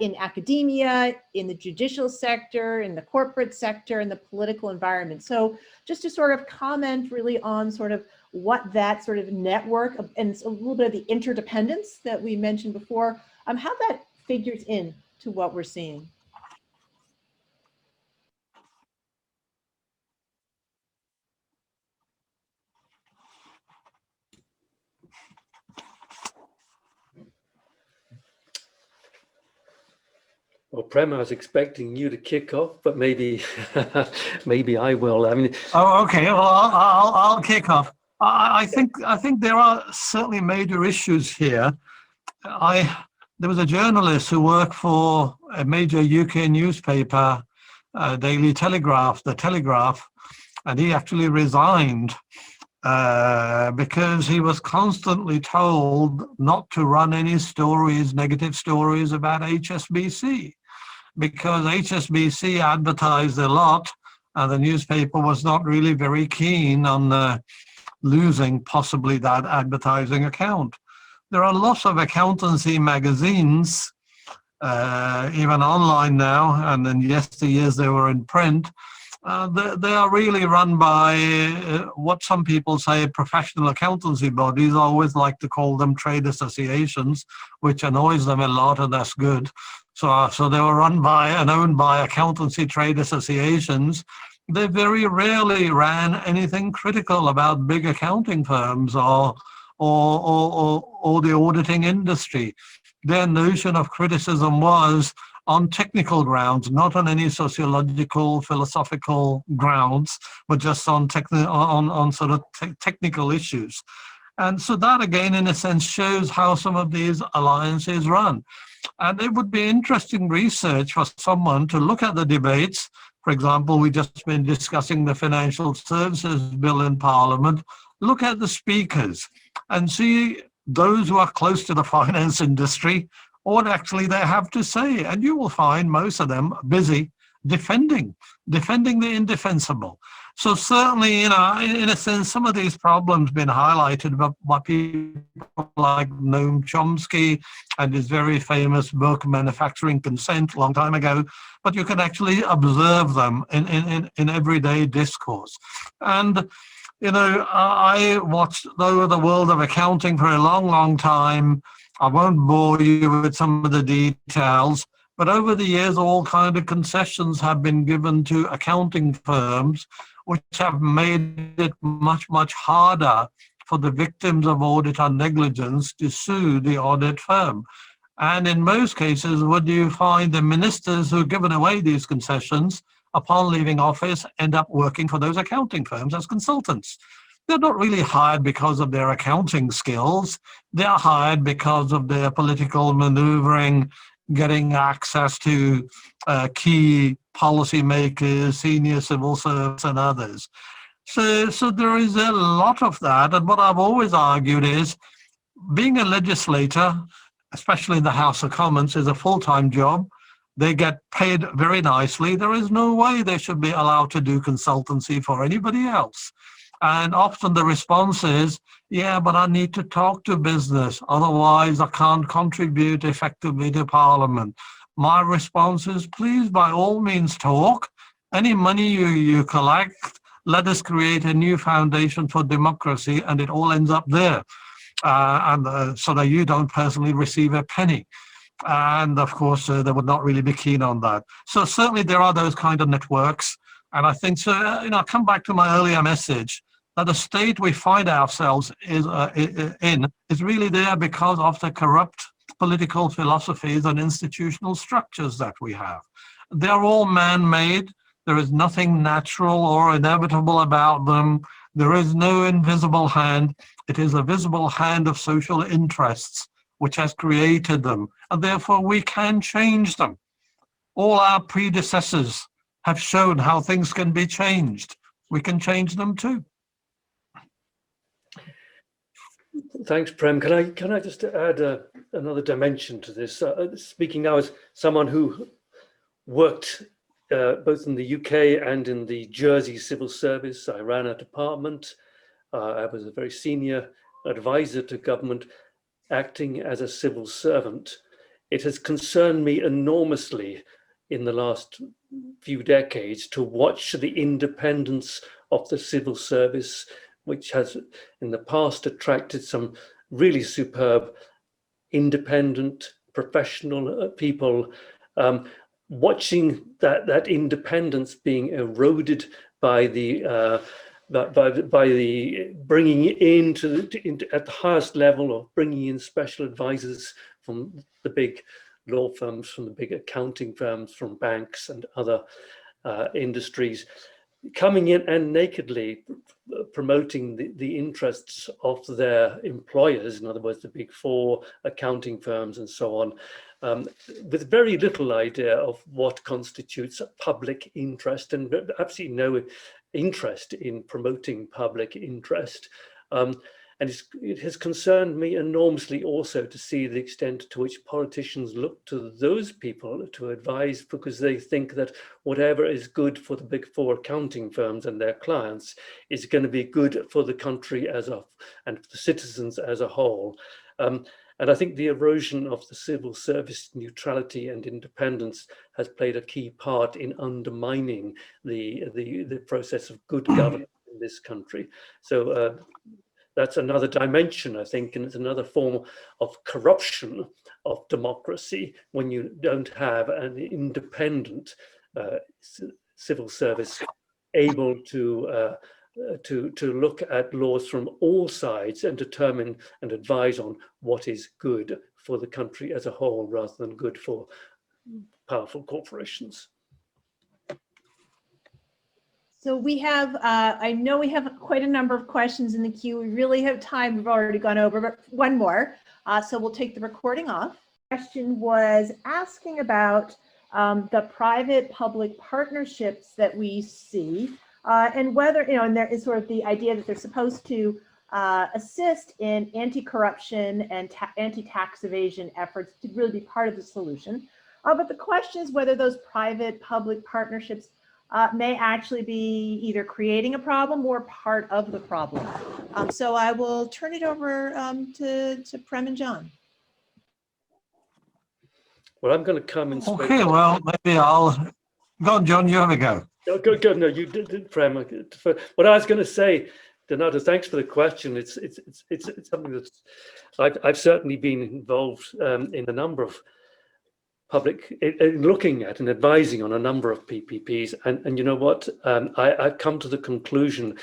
in academia, in the judicial sector, in the corporate sector, in the political environment. So just to sort of comment really on sort of what that sort of network of, and a little bit of the interdependence that we mentioned before, how that figures in to what we're seeing. Well, Prem, I was expecting you to kick off, but maybe maybe I will. I mean, oh, okay. Well, I'll kick off. I think there are certainly major issues here. There was a journalist who worked for a major UK newspaper, Daily Telegraph, The Telegraph, and he actually resigned because he was constantly told not to run any stories, negative stories about HSBC, because HSBC advertised a lot and the newspaper was not really very keen on losing possibly that advertising account. there are lots of accountancy magazines, even online now, and in yesteryears they were in print. They are really run by what some people say professional accountancy bodies. I always like to call them trade associations, which annoys them a lot, and that's good. So they were run by and owned by accountancy trade associations. They very rarely ran anything critical about big accounting firms or the auditing industry. Their notion of criticism was on technical grounds, not on any sociological, philosophical grounds, but just on sort of technical issues. And so that, again, in a sense, shows how some of these alliances run. And it would be interesting research for someone to look at the debates. For example, we've just been discussing the Financial Services Bill in Parliament. Look at the speakers and see those who are close to the finance industry, what actually they have to say. And you will find most of them busy defending the indefensible. So certainly, in a sense, some of these problems been highlighted by people like Noam Chomsky and his very famous book, Manufacturing Consent, a long time ago, but you can actually observe them in everyday discourse. And I watched the world of accounting for a long, long time. I won't bore you with some of the details, but over the years, all kinds of concessions have been given to accounting firms, which have made it much, much harder for the victims of audit or negligence to sue the audit firm. And in most cases, what do you find? The ministers who've given away these concessions, upon leaving office, end up working for those accounting firms as consultants. They're not really hired because of their accounting skills. They're hired because of their political maneuvering, getting access to key policymakers, senior civil servants, and others. So there is a lot of that. And what I've always argued is being a legislator, especially in the House of Commons, is a full-time job. They get paid very nicely. There is no way they should be allowed to do consultancy for anybody else. And often the response is, yeah, but I need to talk to business. Otherwise, I can't contribute effectively to Parliament. My response is, please, by all means, talk. Any money you collect, let us create a new foundation for democracy, and it all ends up there. So that you don't personally receive a penny. And of course, they would not really be keen on that. So certainly there are those kind of networks. And I think, so, I come back to my earlier message that the state we find ourselves in is really there because of the corrupt political philosophies and institutional structures that we have. They're all man-made. There is nothing natural or inevitable about them. There is no invisible hand. It is a visible hand of social interests which has created them, and therefore we can change them. All our predecessors have shown how things can be changed. We can change them too. Thanks, Prem. Can I just add another dimension to this? Speaking now as someone who worked both in the UK and in the Jersey civil service. I ran a department. I was a very senior advisor to government, acting as a civil servant. It has concerned me enormously in the last few decades to watch the independence of the civil service, which has in the past attracted some really superb, independent, professional people. Watching that independence being eroded by the bringing into at the highest level of bringing in special advisors from the big law firms, from the big accounting firms, from banks and other industries, coming in and nakedly promoting the interests of their employers, in other words, the big four accounting firms and so on, with very little idea of what constitutes a public interest and absolutely no interest in promoting public interest. And it has concerned me enormously also to see the extent to which politicians look to those people to advise, because they think that whatever is good for the big four accounting firms and their clients is going to be good for the country and for the citizens as a whole. And I think the erosion of the civil service neutrality and independence has played a key part in undermining the process of good governance in this country. So that's another dimension, I think, and it's another form of corruption of democracy when you don't have an independent civil service able to look at laws from all sides and determine and advise on what is good for the country as a whole, rather than good for powerful corporations. So we have, I know we have quite a number of questions in the queue. We really have time. We've already gone over, but one more. So we'll take the recording off. The question was asking about the private-public partnerships that we see, and whether, and there is sort of the idea that they're supposed to assist in anti-corruption and anti-tax evasion efforts to really be part of the solution. But the question is whether those private-public partnerships may actually be either creating a problem or part of the problem. So I will turn it over to Prem and John. Well, I'm going to come and speak. Okay, well, maybe I'll go on, John, you have a go. No, good. No, you did, Prem. What I was going to say, Donato, thanks for the question. It's something that I've certainly been involved in a number of public, looking at and advising on a number of PPPs, and you know what, I've come to the conclusion,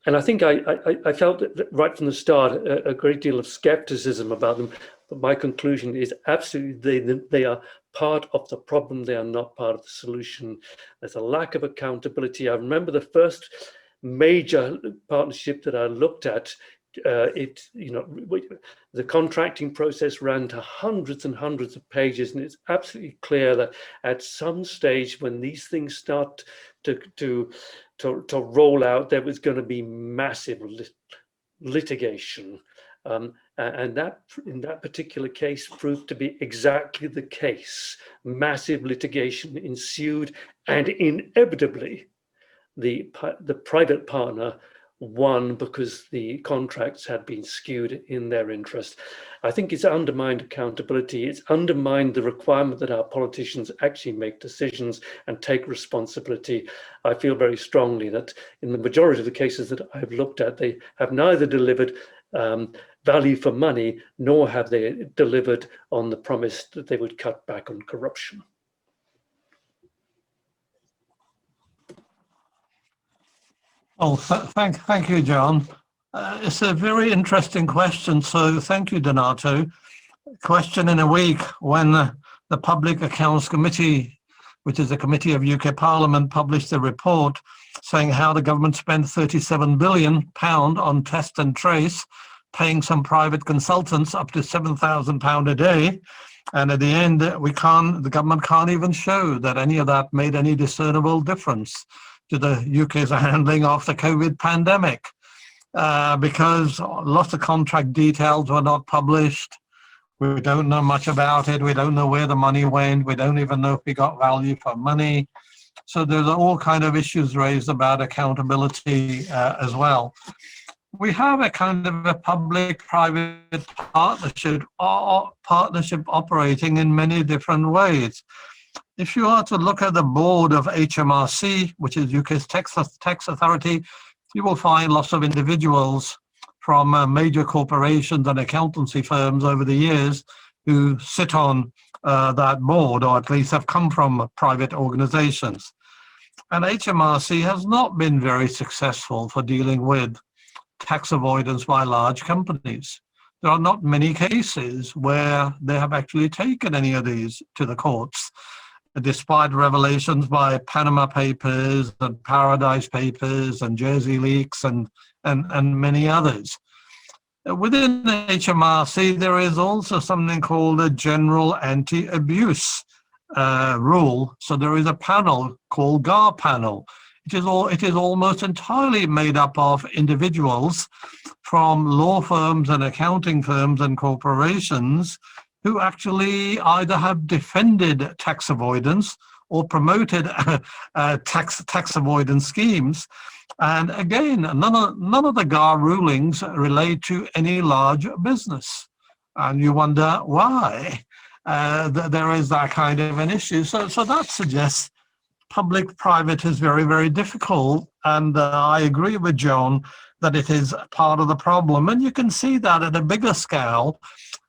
and I think I felt that right from the start a great deal of skepticism about them, but my conclusion is absolutely they are part of the problem. They are not part of the solution. There's a lack of accountability. I remember the first major partnership that I looked at. The contracting process ran to hundreds and hundreds of pages, and it's absolutely clear that at some stage when these things start to roll out, there was going to be massive litigation, and that in that particular case proved to be exactly the case. Massive litigation ensued, and inevitably the private partner won because the contracts had been skewed in their interest. I think it's undermined accountability. It's undermined the requirement that our politicians actually make decisions and take responsibility. I feel very strongly that in the majority of the cases that I've looked at, they have neither delivered value for money, nor have they delivered on the promise that they would cut back on corruption. Oh, thank you, John. It's a very interesting question, so thank you, Donato. Question in a week when the Public Accounts Committee, which is a committee of UK Parliament, published a report saying how the government spent £37 billion on test and trace, paying some private consultants up to £7,000 a day. And at the end, the government can't even show that any of that made any discernible difference to the UK's handling of the COVID pandemic, because lots of contract details were not published. We don't know much about it. We don't know where the money went. We don't even know if we got value for money. So there's all kind of issues raised about accountability as well. We have a kind of a public-private partnership operating in many different ways. If you are to look at the board of HMRC, which is UK's tax authority, you will find lots of individuals from major corporations and accountancy firms over the years who sit on that board, or at least have come from private organizations. And HMRC has not been very successful for dealing with tax avoidance by large companies. There are not many cases where they have actually taken any of these to the courts, despite revelations by Panama Papers and Paradise Papers and Jersey Leaks and many others. Within HMRC, there is also something called a general anti-abuse rule. So there is a panel called GAR panel. It is almost entirely made up of individuals from law firms and accounting firms and corporations who actually either have defended tax avoidance or promoted tax avoidance schemes. And again, none of the GAR rulings relate to any large business. And you wonder why there is that kind of an issue. So that suggests public-private is very, very difficult. And I agree with John that it is part of the problem. And you can see that at a bigger scale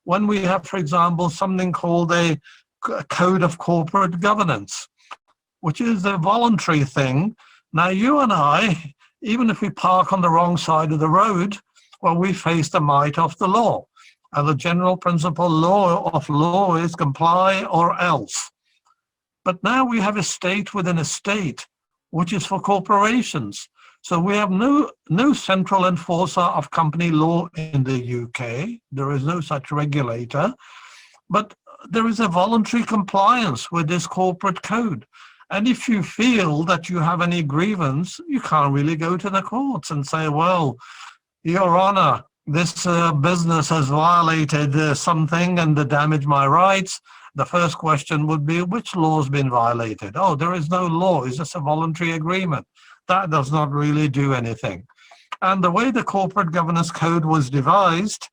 when we have, for example, something called a code of corporate governance, which is a voluntary thing. Now, you and I, even if we park on the wrong side of the road, well, we face the might of the law. And the general principle of law is comply or else. But now we have a state within a state, which is for corporations. So we have no central enforcer of company law in the UK. There is no such regulator, but there is a voluntary compliance with this corporate code. And if you feel that you have any grievance, you can't really go to the courts and say, well, Your Honor, this business has violated something and damaged my rights. The first question would be, which law has been violated? Oh, there is no law. It's just a voluntary agreement. That does not really do anything. And the way the corporate governance code was devised,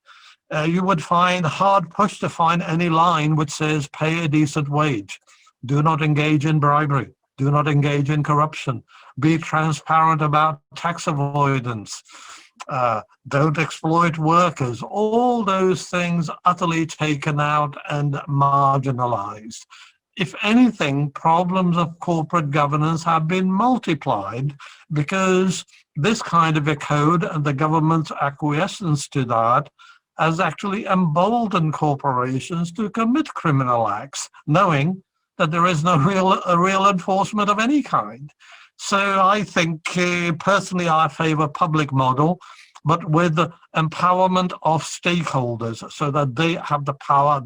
you would find hard push to find any line which says pay a decent wage, do not engage in bribery, do not engage in corruption, be transparent about tax avoidance, don't exploit workers. All those things utterly taken out and marginalized. If anything, problems of corporate governance have been multiplied because this kind of a code and the government's acquiescence to that has actually emboldened corporations to commit criminal acts, knowing that there is no real enforcement of any kind. So I think, personally, I favor public model, but with the empowerment of stakeholders so that they have the power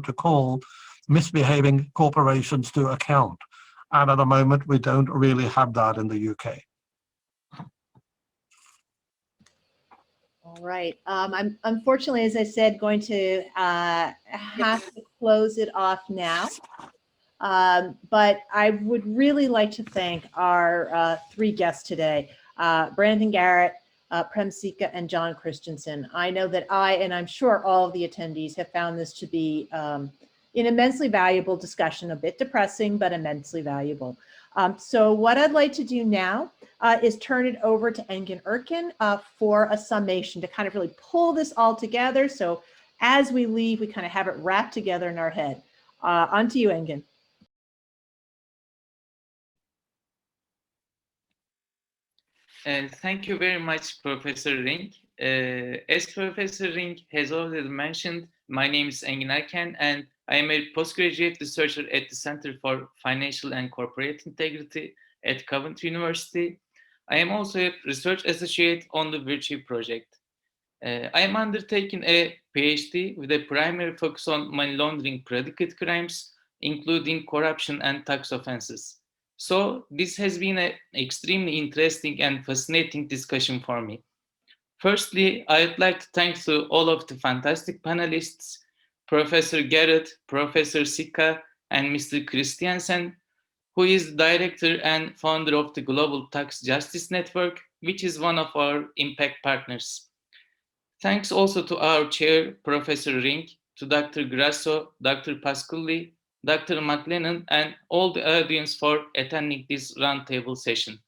to call misbehaving corporations to account. And at the moment, we don't really have that in the UK. All right. I'm unfortunately, as I said, going to have to close it off now. But I would really like to thank our three guests today, Brandon Garret, Prem, Sikka, and John Christensen. I know that and I'm sure all of the attendees have found this to be an immensely valuable discussion, a bit depressing, but immensely valuable. So what I'd like to do now is turn it over to Engin Erkin for a summation to kind of really pull this all together. So as we leave, we kind of have it wrapped together in our head. On to you, Engin. Thank you very much, Professor Ring. As Professor Ring has already mentioned, my name is Engin Erkin, and I am a postgraduate researcher at the Center for Financial and Corporate Integrity at Coventry University. I am also a research associate on the VIRTEU project. I am undertaking a PhD with a primary focus on money laundering predicate crimes, including corruption and tax offenses. So this has been an extremely interesting and fascinating discussion for me. Firstly, I'd like to thank all of the fantastic panelists, Professor Garret, Professor Sikka, and Mr. Christensen, who is the director and founder of the Global Tax Justice Network, which is one of our impact partners. Thanks also to our chair, Professor Ring, to Dr. Grasso, Dr. Pasculli, Dr. McLennan, and all the audience for attending this roundtable session.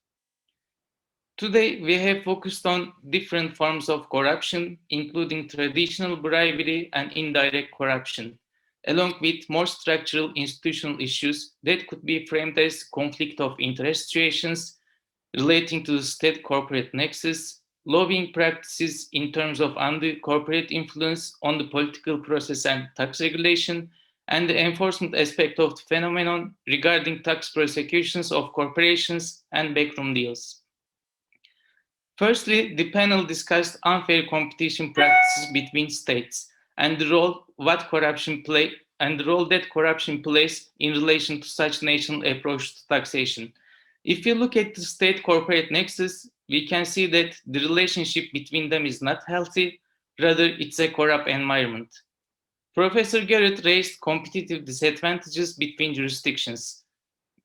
Today, we have focused on different forms of corruption, including traditional bribery and indirect corruption, along with more structural institutional issues that could be framed as conflict of interest situations relating to the state-corporate nexus, lobbying practices in terms of undue corporate influence on the political process and tax regulation, and the enforcement aspect of the phenomenon regarding tax prosecutions of corporations and backroom deals. Firstly, the panel discussed unfair competition practices between states and the role that corruption plays in relation to such national approach to taxation. If you look at the state-corporate nexus, we can see that the relationship between them is not healthy, rather it's a corrupt environment. Professor Garret raised competitive disadvantages between jurisdictions.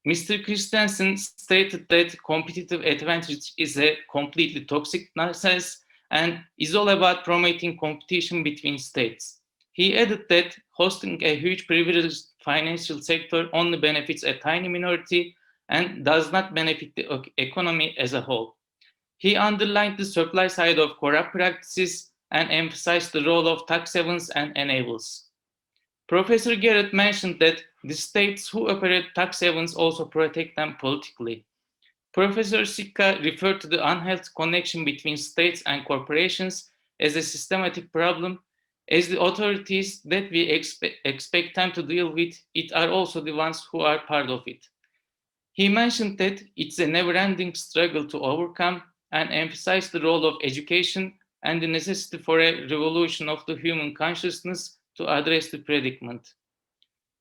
Mr. Christensen stated that competitive advantage is a completely toxic nonsense and is all about promoting competition between states. He added that hosting a huge privileged financial sector only benefits a tiny minority and does not benefit the economy as a whole. He underlined the supply side of corrupt practices and emphasized the role of tax havens and enablers. Professor Garret mentioned that the states who operate tax havens also protect them politically. Professor Sikka referred to the unhealthy connection between states and corporations as a systematic problem, as the authorities that we expect them to deal with it are also the ones who are part of it. He mentioned that it's a never-ending struggle to overcome and emphasized the role of education and the necessity for a revolution of the human consciousness to address the predicament.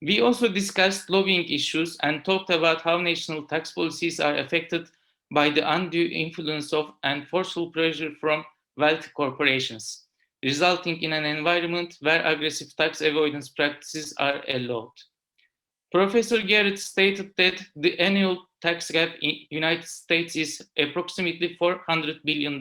We also discussed lobbying issues and talked about how national tax policies are affected by the undue influence of and forceful pressure from wealthy corporations, resulting in an environment where aggressive tax avoidance practices are allowed. Professor Garret stated that the annual tax gap in the United States is approximately $400 billion.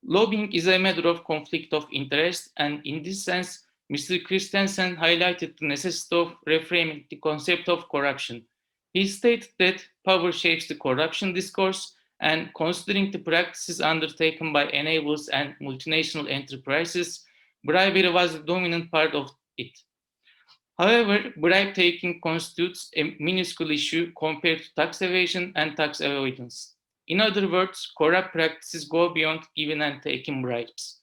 Lobbying is a matter of conflict of interest, and in this sense, Mr. Christensen highlighted the necessity of reframing the concept of corruption. He stated that power shapes the corruption discourse, and considering the practices undertaken by enablers and multinational enterprises, bribery was the dominant part of it. However, bribe taking constitutes a minuscule issue compared to tax evasion and tax avoidance. In other words, corrupt practices go beyond giving and taking bribes.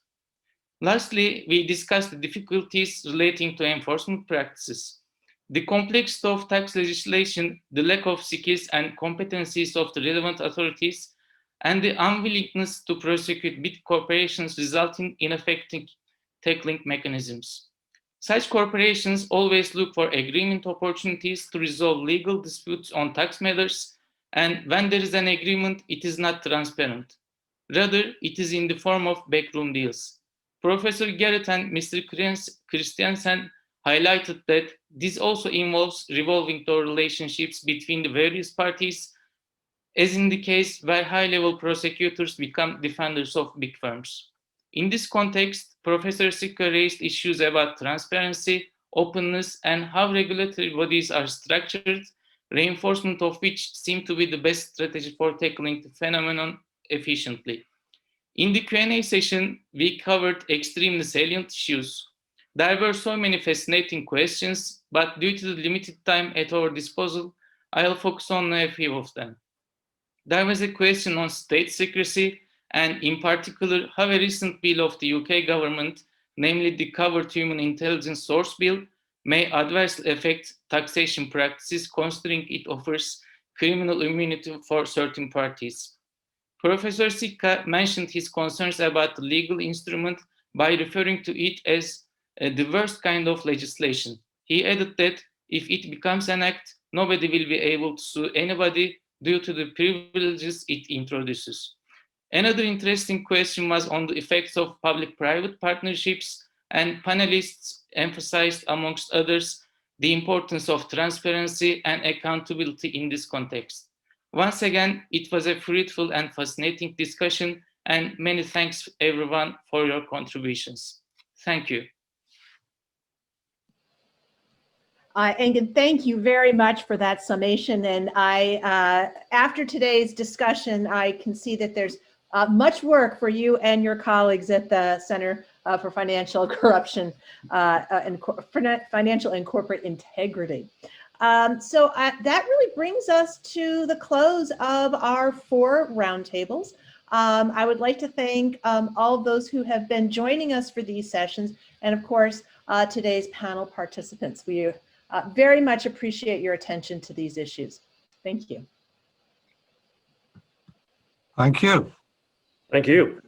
Lastly, we discussed the difficulties relating to enforcement practices. The complexity of tax legislation, the lack of skills and competencies of the relevant authorities, and the unwillingness to prosecute big corporations resulting in effective tackling mechanisms. Such corporations always look for agreement opportunities to resolve legal disputes on tax matters, and when there is an agreement, it is not transparent. Rather, it is in the form of backroom deals. Professor Garret and Mr. Christensen highlighted that this also involves revolving door relationships between the various parties, as in the case where high-level prosecutors become defenders of big firms. In this context, Professor Sikka raised issues about transparency, openness, and how regulatory bodies are structured, reinforcement of which seem to be the best strategy for tackling the phenomenon efficiently. In the Q&A session, we covered extremely salient issues. There were so many fascinating questions, but due to the limited time at our disposal, I'll focus on a few of them. There was a question on state secrecy, and in particular, how a recent bill of the UK government, namely the Covert Human Intelligence Source Bill, may adversely affect taxation practices, considering it offers criminal immunity for certain parties. Professor Sikka mentioned his concerns about the legal instrument by referring to it as the worst kind of legislation. He added that if it becomes an act, nobody will be able to sue anybody due to the privileges it introduces. Another interesting question was on the effects of public-private partnerships, and panelists emphasized, amongst others, the importance of transparency and accountability in this context. Once again, it was a fruitful and fascinating discussion, and many thanks everyone for your contributions. Thank you. Engin, thank you very much for that summation. And after today's discussion, I can see that there's much work for you and your colleagues at the Center for Financial Corruption and Financial and Corporate Integrity. So that really brings us to the close of our 4 roundtables. I would like to thank all of those who have been joining us for these sessions, and of course, today's panel participants. We very much appreciate your attention to these issues. Thank you. Thank you. Thank you.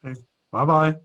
Okay. Bye-bye.